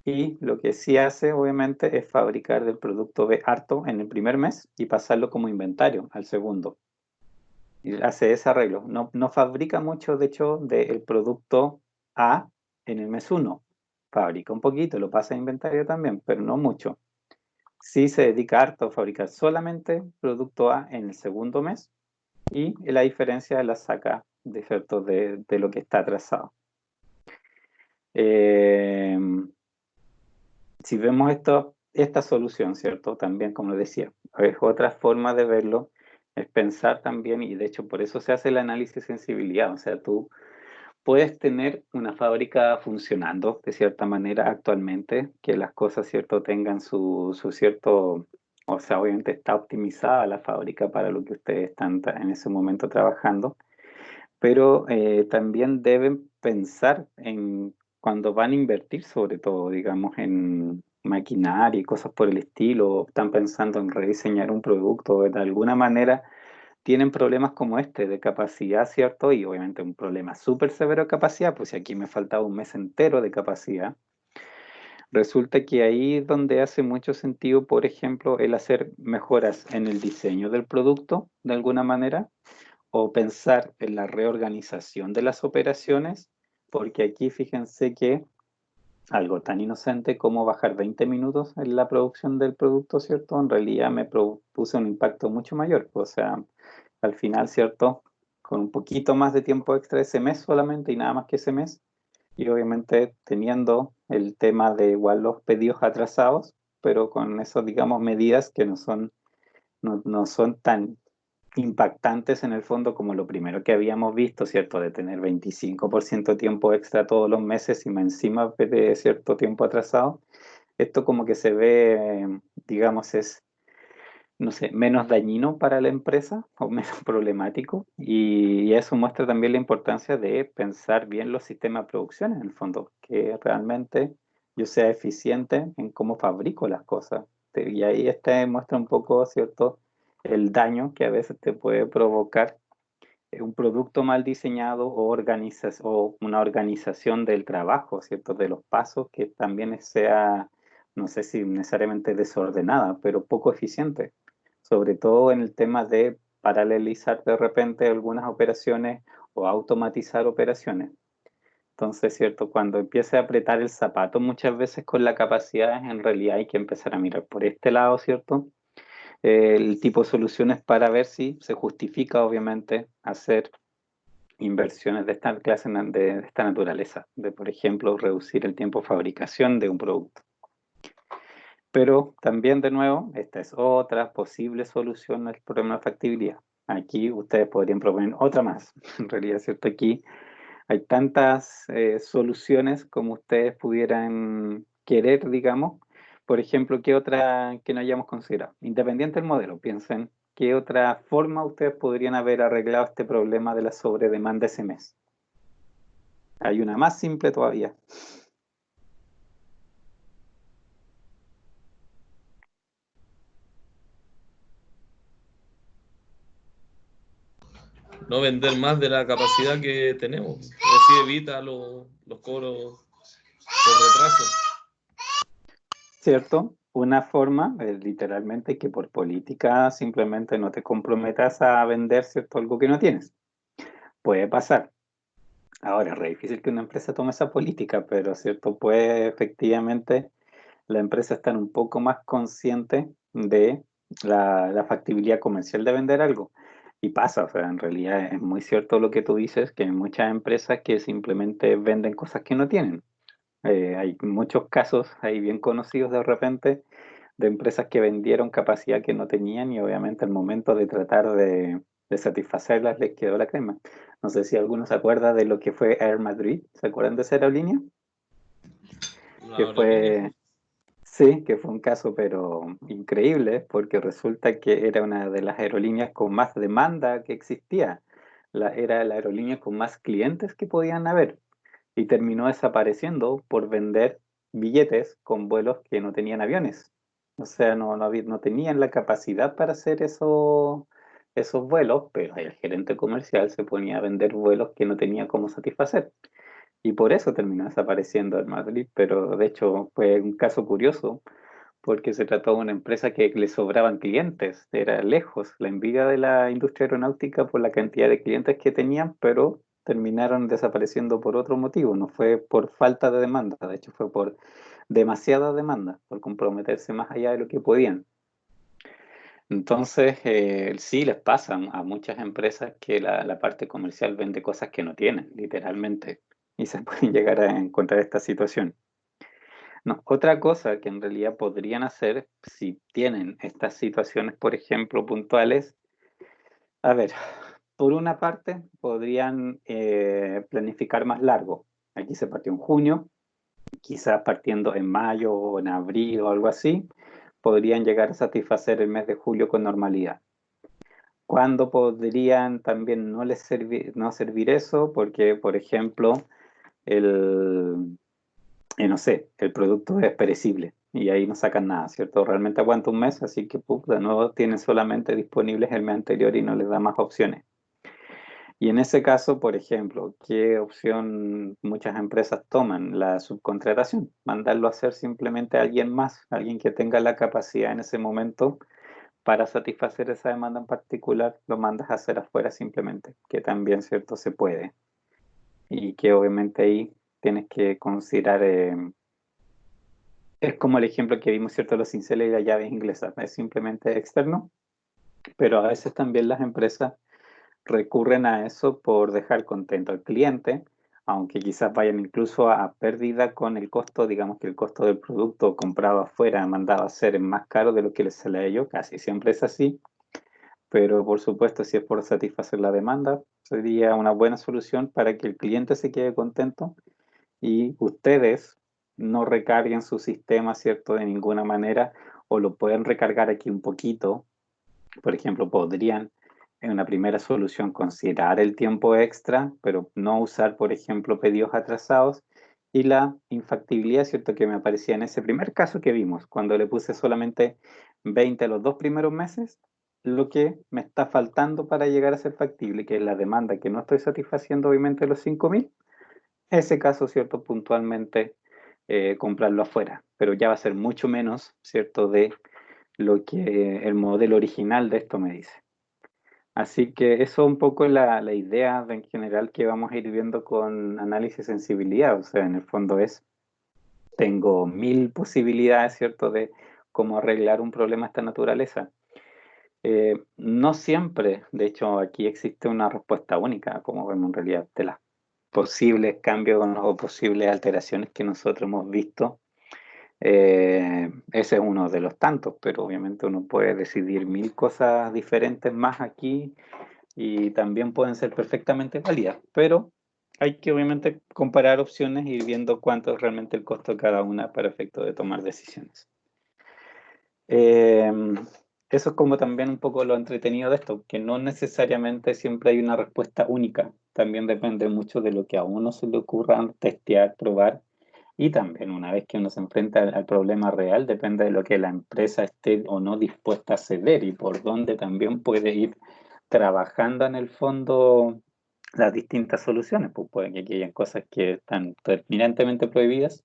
Y lo que sí hace, obviamente, es fabricar del producto B harto en el primer mes y pasarlo como inventario al segundo. Y hace ese arreglo. No fabrica mucho, de hecho, del producto A en el mes 1. Fabrica un poquito, lo pasa a inventario también, pero no mucho. Sí se dedica harto a fabricar solamente producto A en el segundo mes y la diferencia la saca de lo que está atrasado. Si vemos esta solución, ¿cierto? También, como decía, es otra forma de verlo, es pensar también, y de hecho por eso se hace el análisis de sensibilidad, o sea, tú puedes tener una fábrica funcionando de cierta manera actualmente, que las cosas, ¿cierto?, tengan su cierto, o sea, obviamente está optimizada la fábrica para lo que ustedes están en ese momento trabajando, pero también deben pensar en cuando van a invertir, sobre todo, digamos, en maquinaria y cosas por el estilo, o están pensando en rediseñar un producto, de alguna manera tienen problemas como este de capacidad, ¿cierto? Y obviamente un problema súper severo de capacidad, pues si aquí me faltaba un mes entero de capacidad, resulta que ahí es donde hace mucho sentido, por ejemplo, el hacer mejoras en el diseño del producto, de alguna manera, o pensar en la reorganización de las operaciones, porque aquí fíjense que algo tan inocente como bajar 20 minutos en la producción del producto, ¿cierto? En realidad me propuso un impacto mucho mayor, o sea, al final, ¿cierto? Con un poquito más de tiempo extra ese mes solamente y nada más que ese mes, y obviamente teniendo el tema de igual los pedidos atrasados, pero con esas, digamos, medidas que no son tan impactantes en el fondo como lo primero que habíamos visto, ¿cierto? De tener 25% de tiempo extra todos los meses y más encima de cierto tiempo atrasado. Esto como que se ve, digamos, es, no sé, menos dañino para la empresa o menos problemático y eso muestra también la importancia de pensar bien los sistemas de producción en el fondo, que realmente yo sea eficiente en cómo fabrico las cosas. Y ahí este muestra un poco, ¿cierto?, el daño que a veces te puede provocar un producto mal diseñado o una organización del trabajo, ¿cierto? De los pasos que también sea, no sé si necesariamente desordenada, pero poco eficiente, sobre todo en el tema de paralelizar de repente algunas operaciones o automatizar operaciones. Entonces, ¿cierto? Cuando empiece a apretar el zapato muchas veces con la capacidad, en realidad hay que empezar a mirar por este lado, ¿cierto? El tipo de soluciones para ver si se justifica, obviamente, hacer inversiones de esta clase, de esta naturaleza, de, por ejemplo, reducir el tiempo de fabricación de un producto. Pero también, de nuevo, esta es otra posible solución al problema de factibilidad. Aquí ustedes podrían proponer otra más. En realidad, ¿cierto? Aquí hay tantas soluciones como ustedes pudieran querer, digamos. Por ejemplo, ¿qué otra que no hayamos considerado? Independiente del modelo, piensen, ¿qué otra forma ustedes podrían haber arreglado este problema de la sobredemanda ese mes? Hay una más simple todavía. No vender más de la capacidad que tenemos. Así evita los cobros por retraso. ¿Cierto? Una forma, literalmente, que por política simplemente no te comprometas a vender, ¿cierto? Algo que no tienes. Puede pasar. Ahora, es re difícil que una empresa tome esa política, pero, ¿cierto? Puede efectivamente la empresa estar un poco más consciente de la factibilidad comercial de vender algo. Y pasa, o sea, en realidad es muy cierto lo que tú dices, que hay muchas empresas que simplemente venden cosas que no tienen. Hay muchos casos ahí bien conocidos de repente de empresas que vendieron capacidad que no tenían y obviamente al momento de tratar de satisfacerlas les quedó la crema. No sé si alguno se acuerda de lo que fue Air Madrid, ¿se acuerdan de esa aerolínea? La Que aerolínea. fue, sí, que fue un caso pero increíble porque resulta que era una de las aerolíneas con más demanda que existía. Era la aerolínea con más clientes que podían haber y terminó desapareciendo por vender billetes con vuelos que no tenían aviones. O sea, no tenían la capacidad para hacer esos vuelos, pero el gerente comercial se ponía a vender vuelos que no tenía cómo satisfacer. Y por eso terminó desapareciendo el Madrid, pero de hecho fue un caso curioso porque se trató de una empresa que le sobraban clientes, era lejos la envidia de la industria aeronáutica por la cantidad de clientes que tenían, pero terminaron desapareciendo por otro motivo, no fue por falta de demanda, de hecho fue por demasiada demanda, por comprometerse más allá de lo que podían. Entonces, sí les pasa a muchas empresas que la parte comercial vende cosas que no tienen, literalmente, y se pueden llegar a encontrar esta situación. No, otra cosa que en realidad podrían hacer si tienen estas situaciones, por ejemplo, puntuales, a ver, por una parte podrían planificar más largo. Aquí se partió en junio, quizás partiendo en mayo o en abril o algo así, podrían llegar a satisfacer el mes de julio con normalidad. ¿Cuándo podrían también no servir eso? Porque, por ejemplo, el, no sé, el producto es perecible y ahí no sacan nada, ¿cierto? Realmente aguanta un mes, así que de nuevo tienen solamente disponibles el mes anterior y no les da más opciones. Y en ese caso, por ejemplo, ¿qué opción muchas empresas toman? La subcontratación, mandarlo a hacer simplemente a alguien más, alguien que tenga la capacidad en ese momento para satisfacer esa demanda en particular, lo mandas a hacer afuera simplemente, que también, ¿cierto? Se puede. Y que obviamente ahí tienes que considerar es como el ejemplo que vimos, ¿cierto? Los cinceles y las llaves inglesas. Es simplemente externo, pero a veces también las empresas recurren a eso por dejar contento al cliente, aunque quizás vayan incluso a pérdida con el costo, digamos que el costo del producto comprado afuera, mandado a hacer es más caro de lo que les sale a ellos, casi siempre es así, pero por supuesto si es por satisfacer la demanda, sería una buena solución para que el cliente se quede contento y ustedes no recarguen su sistema, ¿cierto? De ninguna manera, o lo pueden recargar aquí un poquito. Por ejemplo, podrían en una primera solución considerar el tiempo extra, pero no usar, por ejemplo, pedidos atrasados. Y la infactibilidad, ¿cierto? Que me aparecía en ese primer caso que vimos, cuando le puse solamente 20 a los 2 primeros meses, lo que me está faltando para llegar a ser factible, que es la demanda que no estoy satisfaciendo, obviamente, los 5.000 ese caso, ¿cierto? Puntualmente comprarlo afuera, pero ya va a ser mucho menos, ¿cierto? De lo que el modelo original de esto me dice. Así que eso es un poco la idea en general que vamos a ir viendo con análisis de sensibilidad. O sea, en el fondo tengo 1.000 posibilidades, ¿cierto? De cómo arreglar un problema de esta naturaleza. No siempre, de hecho, aquí existe una respuesta única, como vemos en realidad, de las posibles cambios o posibles alteraciones que nosotros hemos visto. Ese es uno de los tantos, pero obviamente uno puede decidir 1000 cosas diferentes más aquí y también pueden ser perfectamente válidas, pero hay que obviamente comparar opciones y ir viendo cuánto es realmente el costo de cada una para efecto de tomar decisiones. Eso es como también un poco lo entretenido de esto, que no necesariamente siempre hay una respuesta única, también depende mucho de lo que a uno se le ocurra testear, probar, y también una vez que uno se enfrenta al problema real, depende de lo que la empresa esté o no dispuesta a ceder y por dónde también puede ir trabajando en el fondo las distintas soluciones. Pues puede que aquí hayan cosas que están terminantemente prohibidas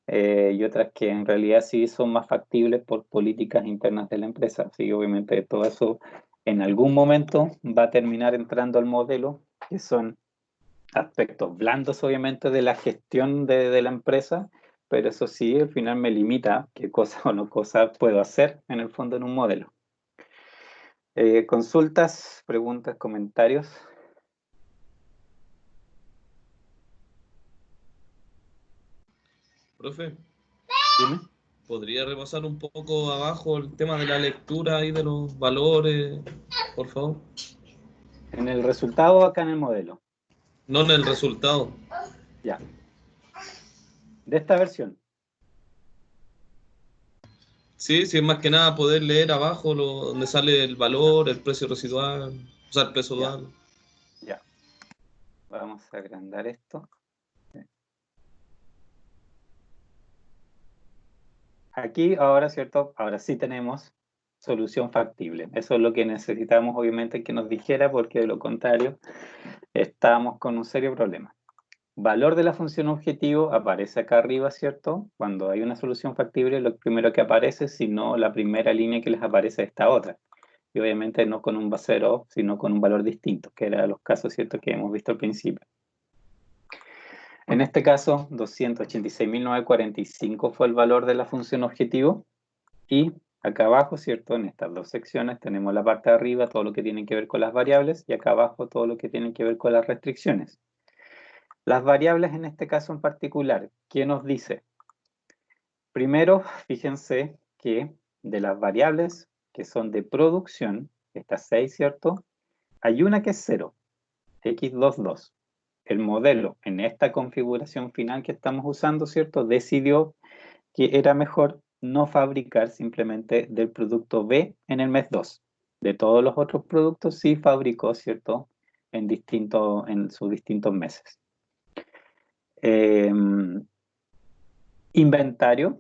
y otras que en realidad sí son más factibles por políticas internas de la empresa. Así que obviamente todo eso en algún momento va a terminar entrando al modelo, que son aspectos blandos obviamente de la gestión de la empresa, pero eso sí, al final me limita qué cosas o no cosas puedo hacer en el fondo en un modelo. Consultas, preguntas, comentarios. Profe, Dime. ¿podría repasar un poco abajo el tema de la lectura y de los valores, por favor? En el resultado acá en el modelo, No en el resultado. ya, de esta versión. Sí, sí, es más que nada poder leer abajo donde sale el valor, el precio residual, o sea, el peso Ya. dual. Ya, vamos a agrandar esto. Aquí ahora, ¿cierto? Ahora sí tenemos solución factible. Eso es lo que necesitamos, obviamente, que nos dijera, porque de lo contrario, estamos con un serio problema. Valor de la función objetivo aparece acá arriba, ¿cierto? Cuando hay una solución factible, lo primero que aparece, sino la primera línea que les aparece es esta otra. Y obviamente no con un cero, sino con un valor distinto, que era los casos, ¿cierto?, que hemos visto al principio. En este caso, 286.945 fue el valor de la función objetivo. Y acá abajo, ¿cierto? En estas dos secciones tenemos la parte de arriba, todo lo que tiene que ver con las variables, y acá abajo todo lo que tiene que ver con las restricciones. Las variables en este caso en particular, ¿qué nos dice? Primero, fíjense que de las variables que son de producción, estas 6, ¿cierto? Hay una que es 0, x22. El modelo en esta configuración final que estamos usando, ¿cierto? Decidió que era mejor no fabricar simplemente del producto B en el mes 2. De todos los otros productos sí fabricó, ¿cierto? En sus distintos meses. Inventario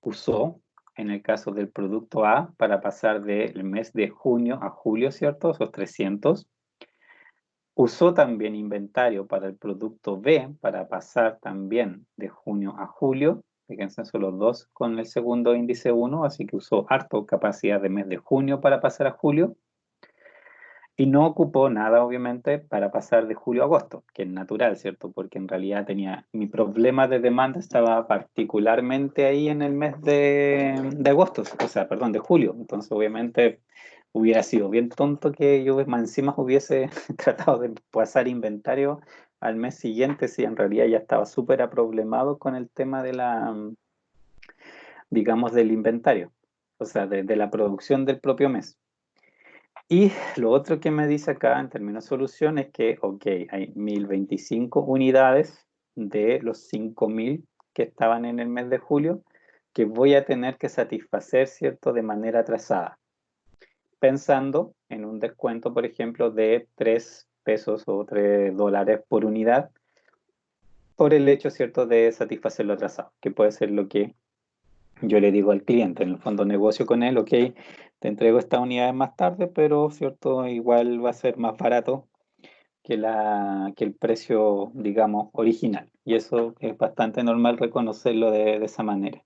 usó, en el caso del producto A, para pasar del mes de junio a julio, ¿cierto? Esos 300. Usó también inventario para el producto B, para pasar también de junio a julio. Fíjense, son los dos con el segundo índice 1, así que usó harto capacidad de mes de junio para pasar a julio. Y no ocupó nada, obviamente, para pasar de julio a agosto, que es natural, ¿cierto? Porque en realidad mi problema de demanda estaba particularmente ahí en el mes de agosto, o sea, perdón, de julio. Entonces, obviamente, hubiera sido bien tonto que yo más encima hubiese tratado de pasar inventario al mes siguiente, si en realidad ya estaba súper aproblemado con el tema de digamos, del inventario, o sea, de la producción del propio mes. Y lo otro que me dice acá en términos de solución es que, ok, hay 1025 unidades de los 5000 que estaban en el mes de julio que voy a tener que satisfacer, ¿cierto?, de manera atrasada, pensando en un descuento, por ejemplo, de 3 pesos o 3 dólares por unidad por el hecho, ¿cierto?, de satisfacerlo atrasado, que puede ser lo que yo le digo al cliente, en el fondo negocio con él, ok, te entrego estas unidades más tarde, pero cierto, igual va a ser más barato que el precio, digamos, original. Y eso es bastante normal reconocerlo de esa manera.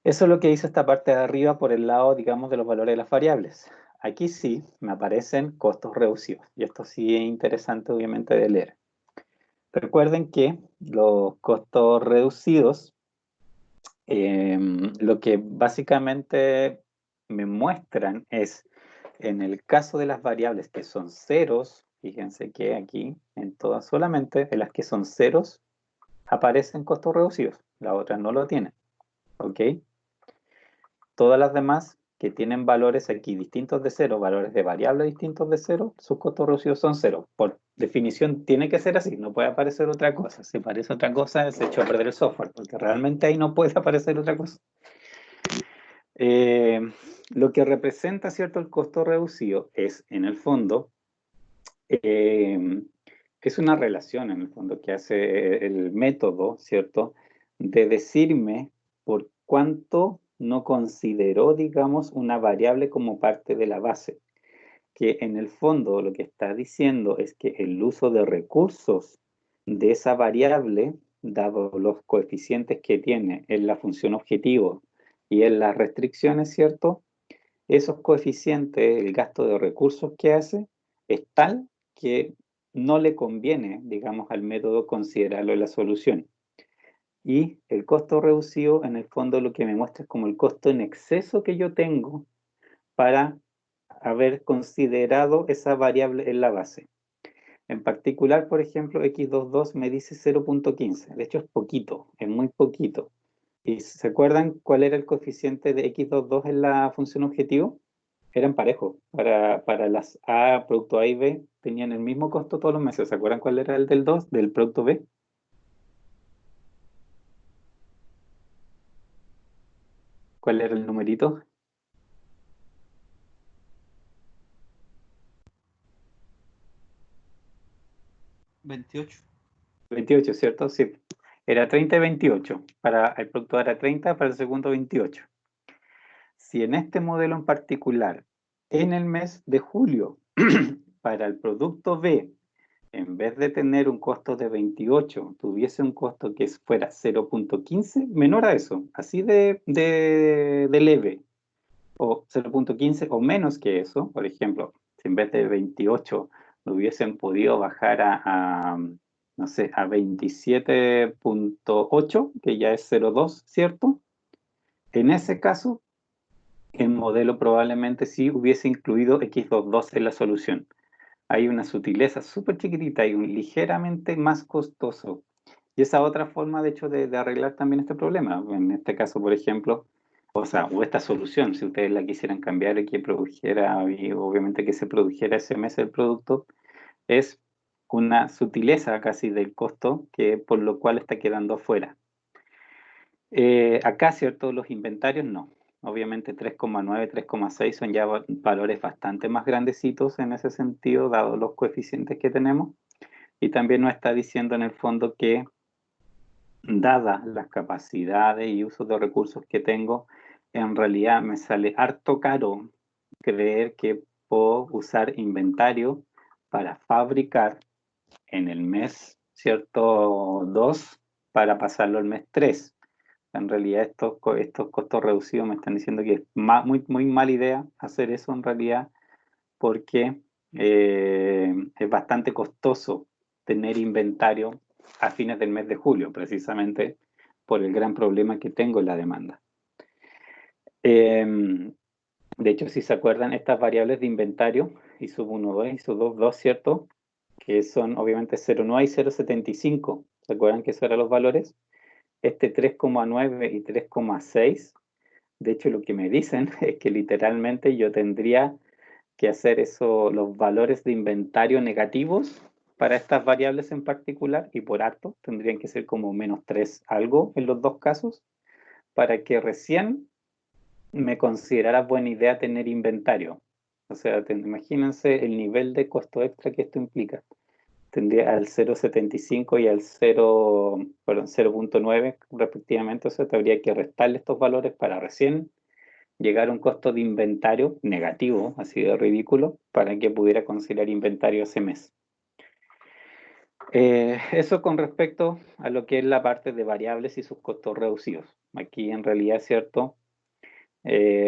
Eso es lo que hizo esta parte de arriba por el lado, digamos, de los valores de las variables. Aquí sí me aparecen costos reducidos. Y esto sí es interesante, obviamente, de leer. Recuerden que los costos reducidos lo que básicamente me muestran es, en el caso de las variables que son ceros, fíjense que aquí, en todas solamente, en las que son ceros, aparecen costos reducidos. las otras no lo tienen, ¿ok? Todas las demás que tienen valores aquí distintos de 0, valores de variable distintos de 0, sus costos reducidos son 0. Por definición tiene que ser así, no puede aparecer otra cosa. Si aparece otra cosa, se echó a perder el software, porque realmente ahí no puede aparecer otra cosa. Lo que representa, ¿cierto?, el costo reducido es, en el fondo, es una relación, en el fondo, que hace el método, ¿cierto?, de decirme por cuánto no consideró, digamos, una variable como parte de la base. Que en el fondo lo que está diciendo es que el uso de recursos de esa variable, dado los coeficientes que tiene en la función objetivo y en las restricciones, ¿cierto? Esos coeficientes, el gasto de recursos que hace, es tal que no le conviene, digamos, al método considerarlo en la solución. Y el costo reducido, en el fondo, lo que me muestra es como el costo en exceso que yo tengo para haber considerado esa variable en la base. En particular, por ejemplo, x22 me dice 0.15. De hecho, es poquito, es muy poquito. ¿Y se acuerdan cuál era el coeficiente de x22 en la función objetivo? Eran parejos. Para las A, producto A y B, tenían el mismo costo todos los meses. ¿Se acuerdan cuál era el del 2, del producto B? ¿Cuál era el numerito? 28. 28, ¿cierto? Sí. Era 30 y 28. Para el producto A era 30, para el segundo 28. Si en este modelo en particular, en el mes de julio, para el producto B, en vez de tener un costo de 28, tuviese un costo que fuera 0.15, menor a eso, así de leve, o 0.15 o menos que eso, por ejemplo, si en vez de 28 lo hubiesen podido bajar no sé, a 27.8, que ya es 0.2, ¿cierto? En ese caso, el modelo probablemente sí hubiese incluido x22 en la solución. Hay una sutileza súper chiquitita y un ligeramente más costoso. Y esa otra forma, de hecho, de arreglar también este problema. En este caso, por ejemplo, o esta solución, si ustedes la quisieran cambiar y que produjera, y obviamente que se produjera ese mes el producto, es una sutileza casi del costo, que por lo cual está quedando afuera. Acá, ¿cierto? Los inventarios no. Obviamente 3,9, 3,6 son ya valores bastante más grandecitos en ese sentido, dados los coeficientes que tenemos. Y también nos está diciendo en el fondo que, dadas las capacidades y usos de recursos que tengo, en realidad me sale harto caro creer que puedo usar inventario para fabricar en el mes, ¿cierto? 2 para pasarlo al mes 3. En realidad estos costos reducidos me están diciendo que es muy, muy mala idea hacer eso en realidad, porque es bastante costoso tener inventario a fines del mes de julio, precisamente por el gran problema que tengo en la demanda. De hecho, si se acuerdan, estas variables de inventario, y sub 1, 2 y sub 2, 2, ¿cierto? Que son obviamente 0,9 y 0,75. ¿Se acuerdan que esos eran los valores? Este 3,9 y 3,6, de hecho lo que me dicen es que literalmente yo tendría que hacer eso, los valores de inventario negativos para estas variables en particular, y por harto tendrían que ser como -3 algo en los dos casos, para que recién me considerara buena idea tener inventario. O sea, imagínense el nivel de costo extra que esto implica. Tendría al 0,75 y al 0.9 respectivamente, o sea, habría que restarle estos valores para recién llegar a un costo de inventario negativo, así de ridículo, para que pudiera considerar inventario ese mes. Eso con respecto a lo que es la parte de variables y sus costos reducidos. Aquí en realidad es cierto,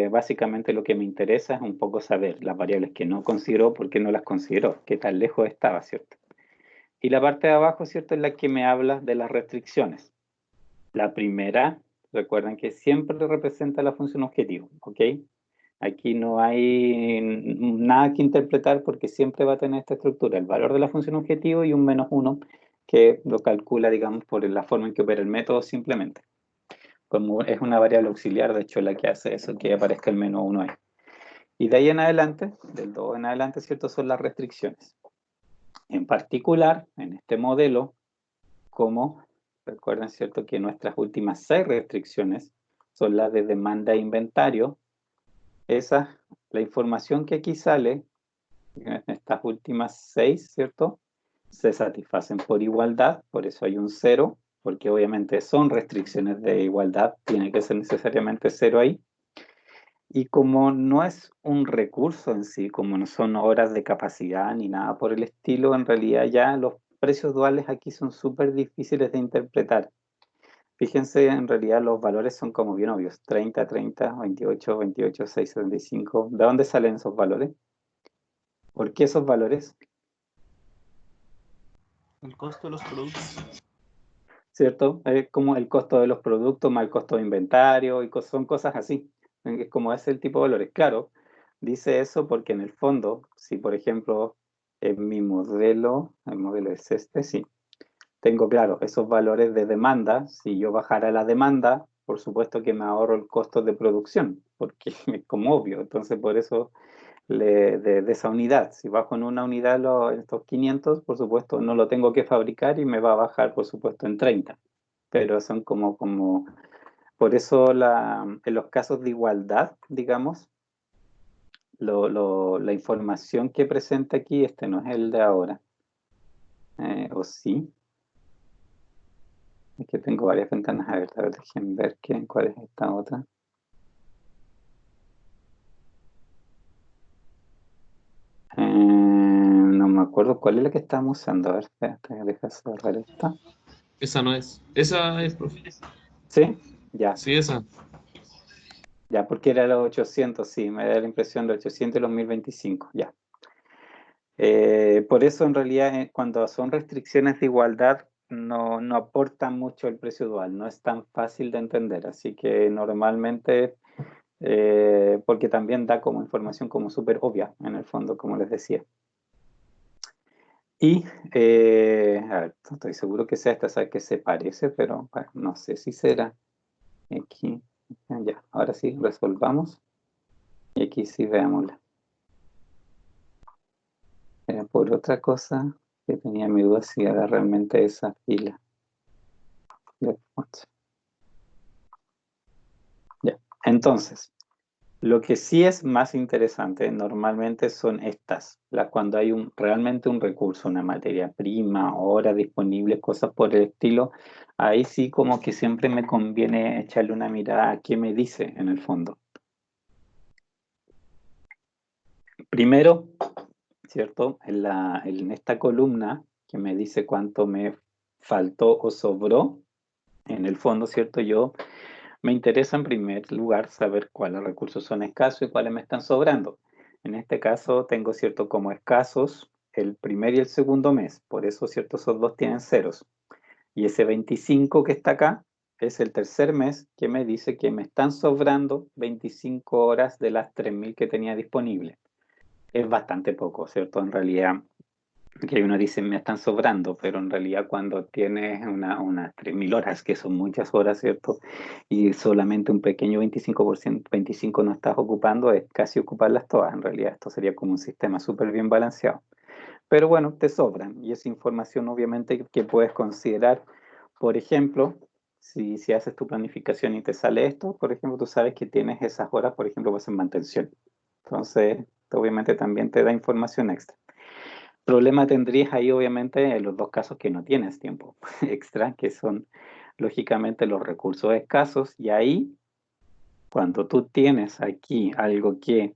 básicamente lo que me interesa es un poco saber las variables que no consideró, por qué no las consideró, qué tan lejos estaba, ¿cierto? Y la parte de abajo, ¿cierto?, es la que me habla de las restricciones. La primera, recuerden que siempre representa la función objetivo, ¿ok? Aquí no hay nada que interpretar porque siempre va a tener esta estructura, el valor de la función objetivo y un -1 que lo calcula, digamos, por la forma en que opera el método simplemente. como es una variable auxiliar, de hecho, la que hace eso, que aparezca el menos 1 ahí. Y de ahí en adelante, del 2 en adelante, ¿cierto? Son las restricciones. En particular, en este modelo, como recuerden, ¿cierto? Que nuestras últimas 6 restricciones son las de demanda e inventario. Esa, la información que aquí sale, en estas últimas 6, ¿cierto? Se satisfacen por igualdad, por eso hay un 0, porque obviamente son restricciones de igualdad, tiene que ser necesariamente 0 ahí. Y como no es un recurso en sí, como no son horas de capacidad ni nada por el estilo, en realidad ya los precios duales aquí son súper difíciles de interpretar. Fíjense, en realidad los valores son como bien obvios, 30, 30, 28, 28, 6, 75. ¿De dónde salen esos valores? ¿Por qué esos valores? El costo de los productos. ¿Cierto? Es como el costo de los productos más el costo de inventario y son cosas así. Es como ese el tipo de valores. Claro, dice eso porque en el fondo, si por ejemplo en mi modelo, el modelo es este, sí, tengo claro esos valores de demanda. Si yo bajara la demanda, por supuesto que me ahorro el costo de producción, porque es como obvio. Entonces por eso de esa unidad. Si bajo en una unidad estos 500, por supuesto, no lo tengo que fabricar y me va a bajar, por supuesto, en 30. Pero son por eso en los casos de igualdad, digamos, la información que presenta aquí, este no es el de ahora. ¿O sí? Es que tengo varias ventanas abiertas. A ver, déjenme ver cuál es esta otra. No me acuerdo cuál es la que estamos usando. A ver, espérate, deja cerrar esta. Esa no es. Esa es, profe. ¿Sí? Ya, Sí, esa. ya, porque era los 800, sí, me da la impresión de 800 y los 1025, ya. Por eso en realidad cuando son restricciones de igualdad no aportan mucho el precio dual, no es tan fácil de entender, así que normalmente, porque también da como información como súper obvia en el fondo, como les decía. Y, a ver, no estoy seguro que sea esta, ¿sabes? Que se parece, pero bueno, no sé si será. Aquí, ya, ahora sí, resolvamos. Y aquí sí veámosla. Por otra cosa que tenía mi duda si era realmente esa fila de fonts. Ya. Entonces, lo que sí es más interesante normalmente son estas, cuando hay realmente un recurso, una materia prima, horas disponibles, cosas por el estilo. Ahí sí como que siempre me conviene echarle una mirada a qué me dice en el fondo. Primero, ¿cierto? En esta columna que me dice cuánto me faltó o sobró, en el fondo, ¿cierto? Me interesa en primer lugar saber cuáles recursos son escasos y cuáles me están sobrando. En este caso tengo, ¿cierto? Como escasos el primer y el segundo mes, por eso, ¿cierto? Esos dos tienen ceros. Y ese 25 que está acá es el tercer mes que me dice que me están sobrando 25 horas de las 3000 que tenía disponibles. Es bastante poco, ¿cierto? En realidad, que uno dice me están sobrando, pero en realidad cuando tienes unas 3000 horas, que son muchas horas, ¿cierto? Y solamente un pequeño 25%, 25 no estás ocupando, es casi ocuparlas todas. En realidad esto sería como un sistema súper bien balanceado. Pero bueno, te sobran y es información obviamente que puedes considerar. Por ejemplo, si haces tu planificación y te sale esto, por ejemplo, tú sabes que tienes esas horas, por ejemplo, vas en mantención. Entonces, obviamente también te da información extra. Problema tendrías ahí, obviamente, en los dos casos que no tienes tiempo extra, que son, lógicamente, los recursos escasos. Y ahí, cuando tú tienes aquí algo que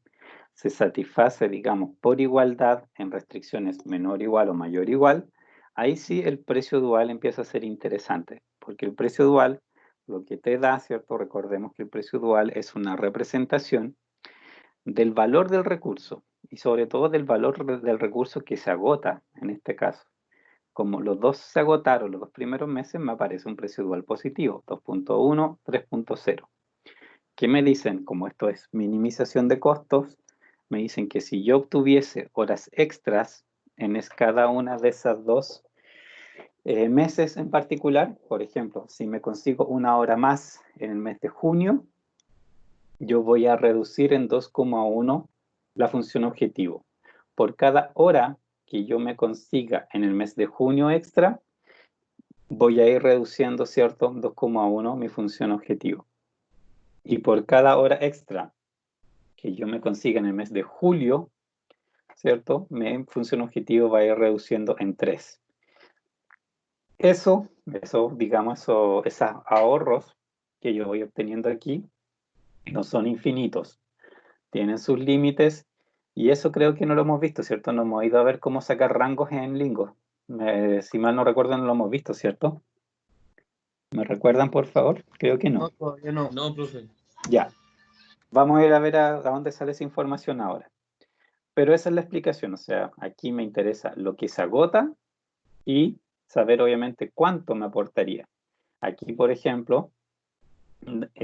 se satisface, digamos, por igualdad, en restricciones menor igual o mayor igual, ahí sí el precio dual empieza a ser interesante, porque el precio dual, lo que te da, ¿cierto? Recordemos que el precio dual es una representación del valor del recurso y sobre todo del valor del recurso que se agota en este caso. Como los dos se agotaron los dos primeros meses, me aparece un precio dual positivo, 2.1, 3.0. ¿Qué me dicen? Como esto es minimización de costos, me dicen que si yo obtuviese horas extras en cada una de esas dos meses en particular. Por ejemplo, si me consigo una hora más en el mes de junio, yo voy a reducir en 2,1 la función objetivo. Por cada hora que yo me consiga en el mes de junio extra, voy a ir reduciendo, ¿cierto? 2,1 mi función objetivo. Y por cada hora extra que yo me consiga en el mes de julio, ¿cierto? Mi función objetivo va a ir reduciendo en 3. Eso, digamos, esos ahorros que yo voy obteniendo aquí no son infinitos. Tienen sus límites y eso creo que no lo hemos visto, ¿cierto? No hemos ido a ver cómo sacar rangos en Lingo. Si mal no recuerdo, no lo hemos visto, ¿cierto? ¿Me recuerdan, por favor? Creo que no. No, todavía no. No, profe. Ya. Vamos a ir a ver a dónde sale esa información ahora. Pero esa es la explicación, o sea, aquí me interesa lo que se agota y saber obviamente cuánto me aportaría. Aquí, por ejemplo,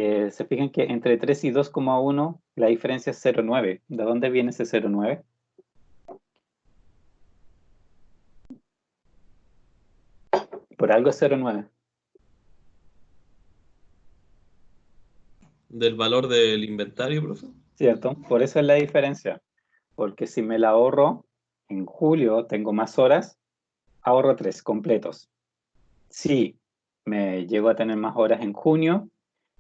se fijan que entre 3 y 2,1 la diferencia es 0,9. ¿De dónde viene ese 0,9? Por algo es 0,9. ¿Del valor del inventario, profe? ¿Cierto? Por eso es la diferencia. Porque si me la ahorro en julio, tengo más horas, ahorro 3 completos. Si me llego a tener más horas en junio,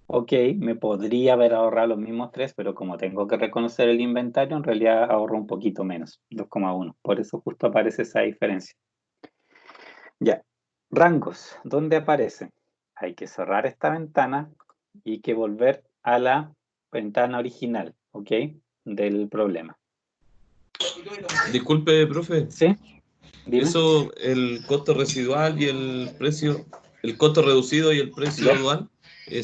ok, me podría haber ahorrado los mismos 3, pero como tengo que reconocer el inventario, en realidad ahorro un poquito menos, 2,1. Por eso justo aparece esa diferencia. Ya, rangos, ¿dónde aparecen? Hay que cerrar esta ventana y hay que volver a la ventana original, ¿ok? Del problema. Disculpe, profe. ¿Sí? Dime. Eso, el costo residual y el precio, el costo reducido y el precio ¿Ya? dual,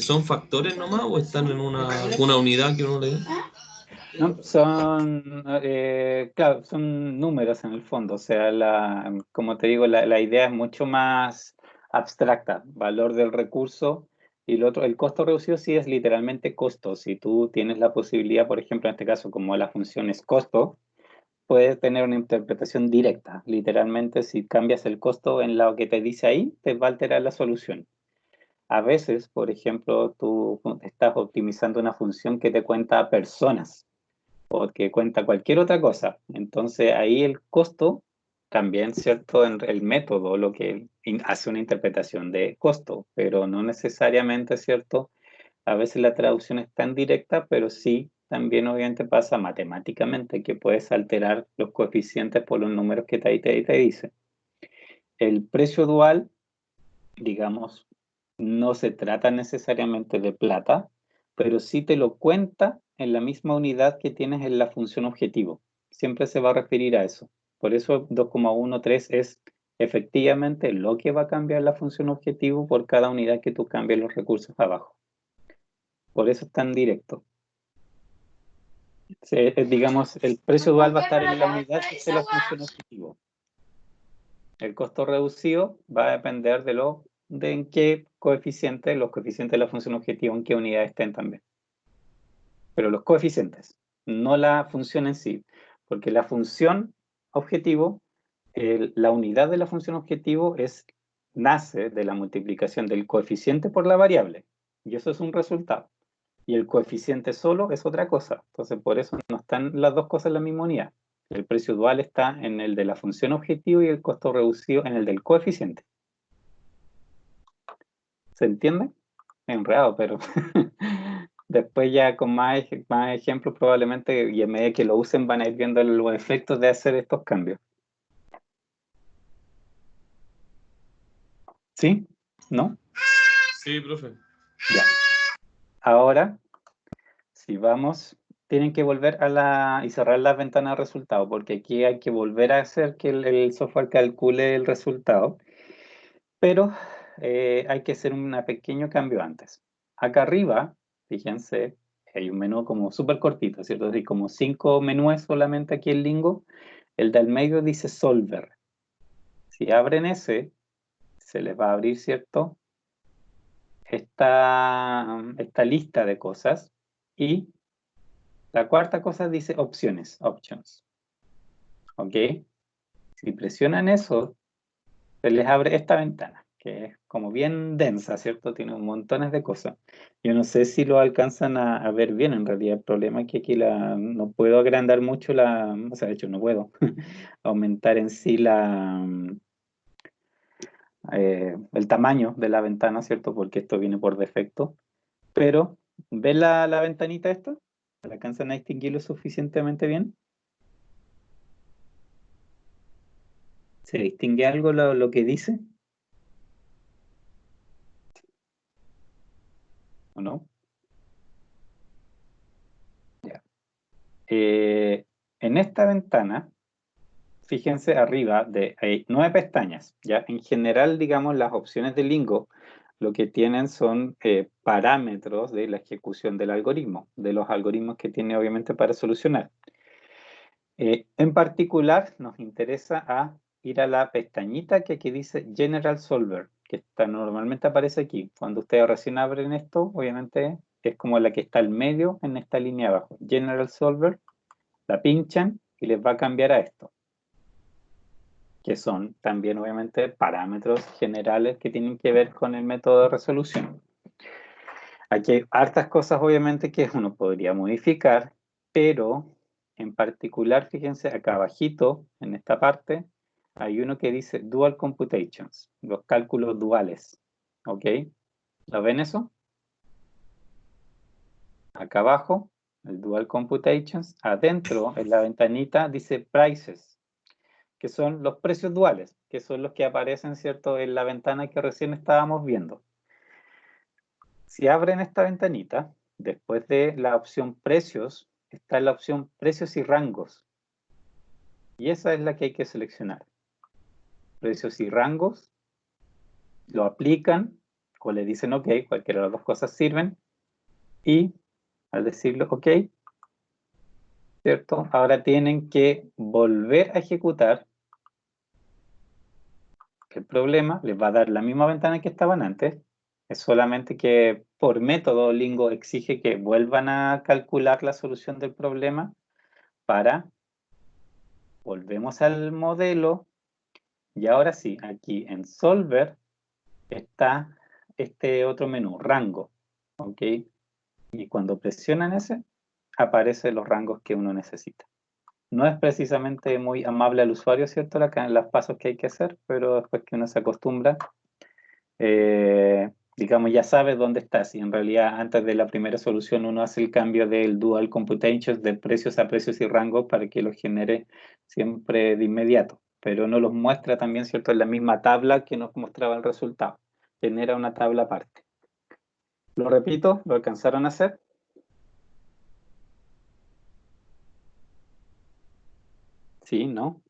¿son factores nomás o están en una unidad que uno le dé? No, claro, son números en el fondo, o sea, como te digo, la idea es mucho más abstracta, valor del recurso, y lo otro, el costo reducido sí es literalmente costo. Si tú tienes la posibilidad, por ejemplo, en este caso, como la función es costo, puedes tener una interpretación directa. Literalmente, si cambias el costo en lo que te dice ahí, te va a alterar la solución. A veces, por ejemplo, tú estás optimizando una función que te cuenta personas o que cuenta cualquier otra cosa. Entonces ahí el costo también, ¿cierto? En el método lo que hace una interpretación de costo, pero no necesariamente, ¿cierto? A veces la traducción es tan directa, pero sí también obviamente pasa matemáticamente que puedes alterar los coeficientes por los números que te dice. El precio dual, digamos, no se trata necesariamente de plata, pero sí te lo cuenta en la misma unidad que tienes en la función objetivo. Siempre se va a referir a eso. Por eso 2,13 es efectivamente lo que va a cambiar la función objetivo por cada unidad que tú cambies los recursos abajo. Por eso es tan directo. Digamos, el precio dual va a estar en la unidad que esté la función objetivo. El costo reducido va a depender de en qué coeficiente, los coeficientes de la función objetivo, en qué unidad estén también. Pero los coeficientes, no la función en sí, porque la función objetivo, la unidad de la función objetivo nace de la multiplicación del coeficiente por la variable, y eso es un resultado. Y el coeficiente solo es otra cosa. Entonces, por eso no están las dos cosas en la misma unidad. El precio dual está en el de la función objetivo y el costo reducido en el del coeficiente. ¿Se entiende? Es enredado, pero después ya con más ejemplos probablemente, y a medida que lo usen van a ir viendo los efectos de hacer estos cambios. ¿Sí? ¿No? Sí, profe. Ya. Ahora, si vamos, tienen que volver y cerrar las ventanas de resultado, porque aquí hay que volver a hacer que el software calcule el resultado, pero hay que hacer un pequeño cambio antes. Acá arriba, fíjense, hay un menú como súper cortito, ¿cierto? Así como 5 menús solamente aquí en Lingo. El del medio dice Solver. Si abren ese, se les va a abrir, ¿cierto? Esta lista de cosas, y la cuarta cosa dice opciones, options. ¿Ok? Si presionan eso, se les abre esta ventana, que es como bien densa, ¿cierto? Tiene montones de cosas. Yo no sé si lo alcanzan a ver bien, en realidad el problema es que aquí no puedo agrandar mucho o sea, de hecho no puedo aumentar en sí el tamaño de la ventana, ¿cierto? Porque esto viene por defecto. Pero, ¿ven la ventanita esta? ¿La alcanzan a distinguirlo suficientemente bien? ¿Se distingue algo lo que dice? ¿O no? Ya. En esta ventana, fíjense arriba, hay 9 pestañas. ¿Ya? En general, digamos, las opciones de Lingo lo que tienen son parámetros de la ejecución del algoritmo, de los algoritmos que tiene obviamente para solucionar. En particular, nos interesa ir a la pestañita que aquí dice General Solver, que normalmente aparece aquí. Cuando ustedes recién abren esto, obviamente es como la que está al medio en esta línea abajo. General Solver, la pinchan y les va a cambiar a esto, que son también obviamente parámetros generales que tienen que ver con el método de resolución. Aquí hay hartas cosas obviamente que uno podría modificar, pero en particular, fíjense acá abajito, en esta parte, hay uno que dice Dual Computations, los cálculos duales, ¿ok? ¿Lo ven eso? Acá abajo, el Dual Computations, adentro en la ventanita dice Prices, que son los precios duales, que son los que aparecen, ¿cierto?, en la ventana que recién estábamos viendo. Si abren esta ventanita, después de la opción precios, está la opción precios y rangos. Y esa es la que hay que seleccionar. Precios y rangos, lo aplican o le dicen OK, cualquiera de las dos cosas sirven. Y al decirlo OK, ¿cierto? Ahora tienen que volver a ejecutar el problema, les va a dar la misma ventana que estaban antes. Es solamente que por método Lingo exige que vuelvan a calcular la solución del problema volvemos al modelo y ahora sí, aquí en Solver está este otro menú, rango, ¿ok? Y cuando presionan ese, aparecen los rangos que uno necesita. No es precisamente muy amable al usuario, ¿cierto? Los pasos que hay que hacer, pero después que uno se acostumbra, digamos, ya sabes dónde estás. Y en realidad, antes de la primera solución, uno hace el cambio del Dual Computations de precios a precios y rangos para que los genere siempre de inmediato. Pero no los muestra también, ¿cierto? En la misma tabla que nos mostraba el resultado. Genera una tabla aparte. Lo repito, ¿lo alcanzaron a hacer? Sí, ¿no?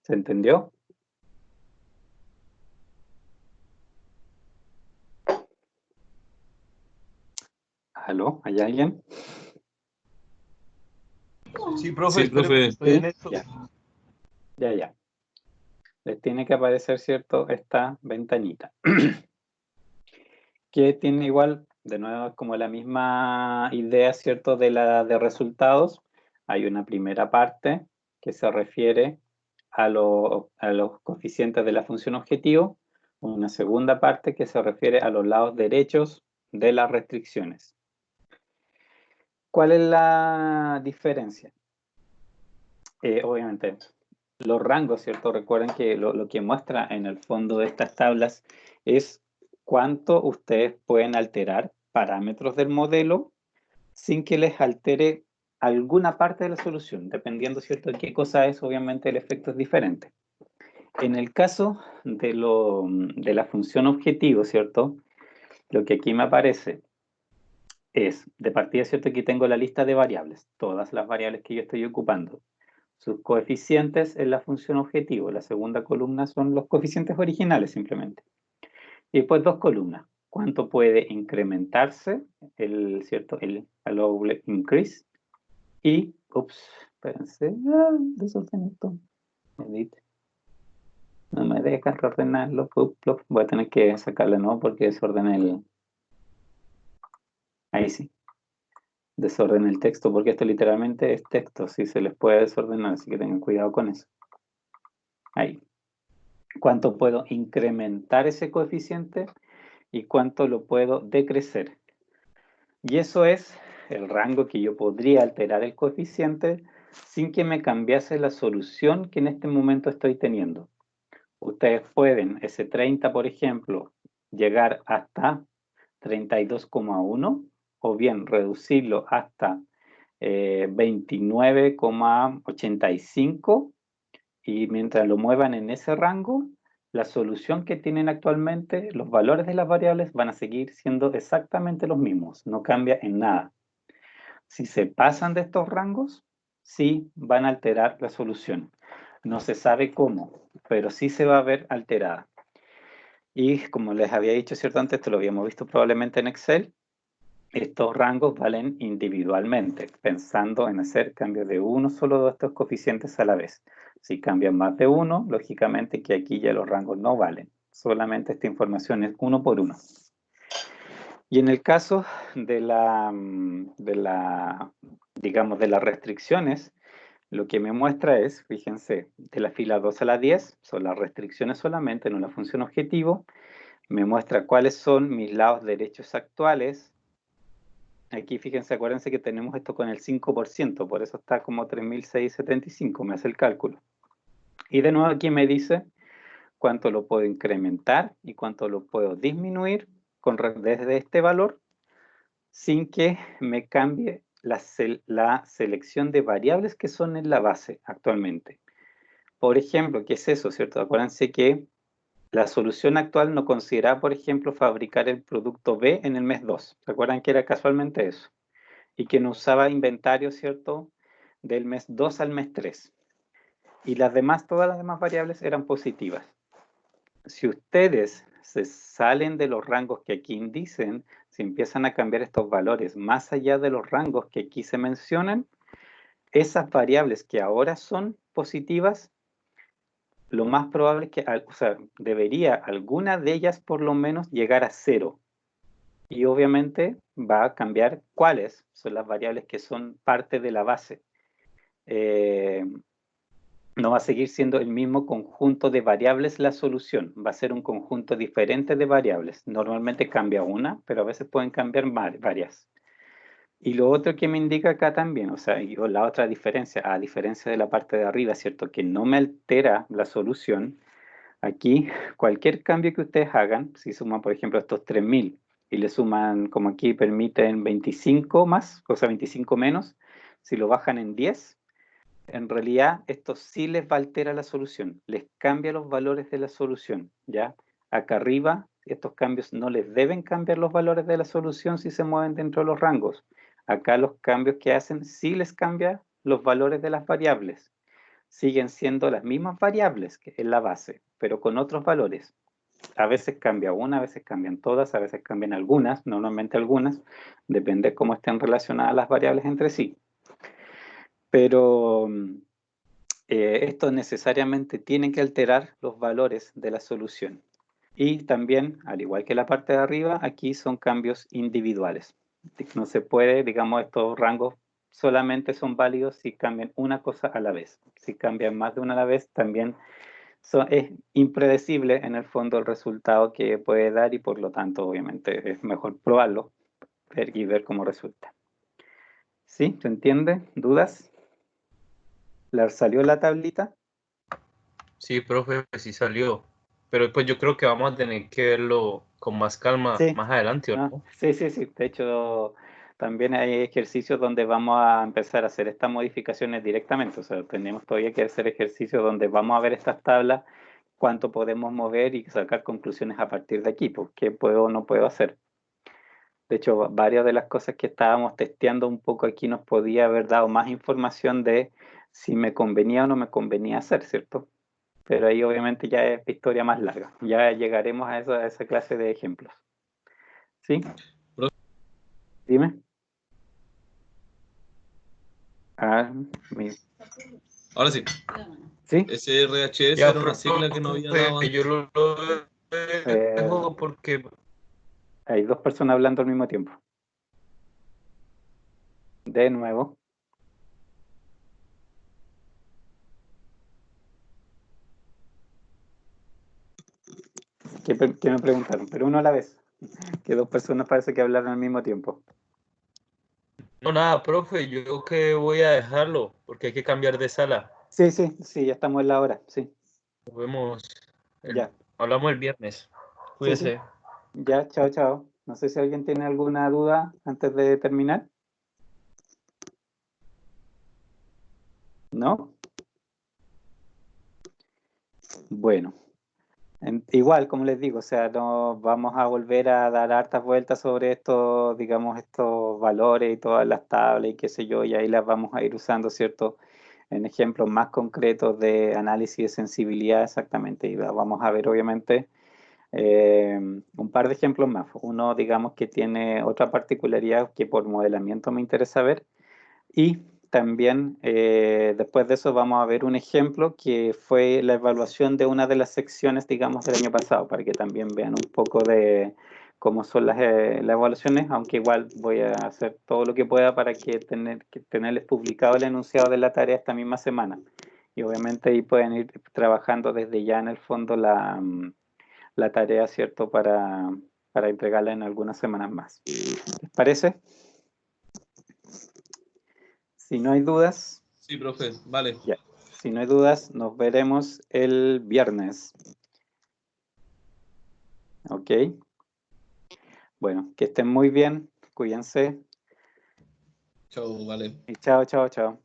¿Se entendió? ¿Aló? ¿Hay alguien? Sí, profe, Sí, profe. estoy en esto. Ya. Les tiene que aparecer, ¿cierto? Esta ventanita. Que tiene igual, de nuevo, como la misma idea, ¿cierto? De resultados. Hay una primera parte que se refiere a los coeficientes de la función objetivo. Una segunda parte que se refiere a los lados derechos de las restricciones. ¿Cuál es la diferencia? Obviamente, los rangos, ¿cierto? Recuerden que lo que muestra en el fondo de estas tablas es cuánto ustedes pueden alterar parámetros del modelo sin que les altere alguna parte de la solución. Dependiendo, ¿cierto?, de qué cosa es, obviamente el efecto es diferente. En el caso de la función objetivo, ¿cierto? Lo que aquí me aparece es, de partida, ¿cierto? Aquí tengo la lista de variables, todas las variables que yo estoy ocupando. Sus coeficientes en la función objetivo. La segunda columna son los coeficientes originales simplemente. Y después dos columnas. ¿Cuánto puede incrementarse el allowable increase? Y, espérense, desordené esto. Edit. No me deja reordenarlo. Voy a tener que sacarlo, ¿no? Porque desordené ahí sí. Desordené el texto, porque esto literalmente es texto. Sí se les puede desordenar, así que tengan cuidado con eso. Ahí. cuánto puedo incrementar ese coeficiente y cuánto lo puedo decrecer. Y eso es el rango que yo podría alterar el coeficiente sin que me cambiase la solución que en este momento estoy teniendo. Ustedes pueden, ese 30, por ejemplo, llegar hasta 32,1 o bien reducirlo hasta 29,85 y mientras lo muevan en ese rango, la solución que tienen actualmente, los valores de las variables van a seguir siendo exactamente los mismos, no cambia en nada. Si se pasan de estos rangos, sí van a alterar la solución. No se sabe cómo, pero sí se va a ver alterada. Y como les había dicho, ¿cierto? Antes, esto lo habíamos visto probablemente en Excel, estos rangos valen individualmente, pensando en hacer cambios de uno solo de estos coeficientes a la vez. Si cambian más de uno, lógicamente que aquí ya los rangos no valen. Solamente esta información es uno por uno. Y en el caso de digamos, de las restricciones, lo que me muestra es, fíjense, de la fila 2 a la 10, son las restricciones solamente, no la función objetivo. Me muestra cuáles son mis lados derechos actuales. Aquí, fíjense, acuérdense que tenemos esto con el 5%, por eso está como 3.675, me hace el cálculo. Y de nuevo aquí me dice cuánto lo puedo incrementar y cuánto lo puedo disminuir desde este valor sin que me cambie la selección de variables que son en la base actualmente. Por ejemplo, ¿qué es eso, cierto? Acuérdense que la solución actual no consideraba, por ejemplo, fabricar el producto B en el mes 2. ¿Se acuerdan que era casualmente eso? Y que no usaba inventario, ¿cierto? Del mes 2 al mes 3. Y todas las demás variables eran positivas. Si ustedes se salen de los rangos que aquí dicen, si empiezan a cambiar estos valores más allá de los rangos que aquí se mencionan, esas variables que ahora son positivas, lo más probable es que, o sea, debería alguna de ellas por lo menos llegar a 0. Y obviamente va a cambiar cuáles son las variables que son parte de la base. No va a seguir siendo el mismo conjunto de variables la solución, va a ser un conjunto diferente de variables. Normalmente cambia una, pero a veces pueden cambiar varias. Y lo otro que me indica acá también, o sea, la otra diferencia, a diferencia de la parte de arriba, ¿cierto? Que no me altera la solución. Aquí, cualquier cambio que ustedes hagan, si suman, por ejemplo, estos 3.000 y le suman, como aquí permiten 25 más, o sea, 25 menos, si lo bajan en 10, en realidad esto sí les va a alterar la solución, les cambia los valores de la solución, ¿ya? Acá arriba, estos cambios no les deben cambiar los valores de la solución si se mueven dentro de los rangos. Acá los cambios que hacen sí les cambia los valores de las variables. Siguen siendo las mismas variables que en la base, pero con otros valores. A veces cambia una, a veces cambian todas, a veces cambian algunas, normalmente algunas, depende de cómo estén relacionadas las variables entre sí. Pero esto necesariamente tiene que alterar los valores de la solución. Y también, al igual que la parte de arriba, aquí son cambios individuales. No se puede, digamos, estos rangos solamente son válidos si cambian una cosa a la vez. Si cambian más de una a la vez, también es impredecible en el fondo el resultado que puede dar y por lo tanto, obviamente, es mejor probarlo y ver cómo resulta. ¿Sí? ¿Se entiende? ¿Dudas? ¿Le salió la tablita? Sí, profe, sí salió. Pero pues yo creo que vamos a tener que verlo con más calma Sí. más adelante, ¿o Ah, no? sí, sí, sí. De hecho, también hay ejercicios donde vamos a empezar a hacer estas modificaciones directamente. O sea, tenemos todavía que hacer ejercicios donde vamos a ver estas tablas, cuánto podemos mover y sacar conclusiones a partir de aquí, pues qué puedo o no puedo hacer. De hecho, varias de las cosas que estábamos testeando un poco aquí nos podía haber dado más información de si me convenía o no me convenía hacer, ¿cierto? Pero ahí obviamente ya es historia más larga. Ya llegaremos a esa clase de ejemplos. ¿Sí? Profe, Dime. Ah, ahora sí, ¿sí? SRHS Ya, era una sigla que no había dado profe, yo antes. lo Eh, dejo porque hay dos personas hablando al mismo tiempo. De nuevo. ¿Qué me preguntaron? Pero uno a la vez. Que dos personas parece que hablaron al mismo tiempo. No, nada, profe, yo que voy a dejarlo porque hay que cambiar de sala. Sí, ya estamos en la hora, sí. Nos vemos. Ya. Hablamos el viernes. Sí. Cuídese. Ya, chao. No sé si alguien tiene alguna duda antes de terminar. ¿No? Bueno. Igual, como les digo, o sea, nos vamos a volver a dar hartas vueltas sobre estos, digamos, estos valores y todas las tablas y qué sé yo, y ahí las vamos a ir usando, ¿cierto? En ejemplos más concretos de análisis de sensibilidad, exactamente, y vamos a ver, obviamente, un par de ejemplos más. Uno, digamos, que tiene otra particularidad que por modelamiento me interesa ver, y también después de eso vamos a ver un ejemplo que fue la evaluación de una de las secciones, digamos, del año pasado, para que también vean un poco de cómo son las evaluaciones, aunque igual voy a hacer todo lo que pueda para que tenerles publicado el enunciado de la tarea esta misma semana. Y obviamente ahí pueden ir trabajando desde ya en el fondo la tarea, ¿cierto? Para entregarla en algunas semanas más. ¿Les parece? Si no hay dudas, Sí, profe, vale. ya. Si no hay dudas, nos veremos el viernes. ¿Ok? Bueno, que estén muy bien, cuídense Chao, vale. y chao.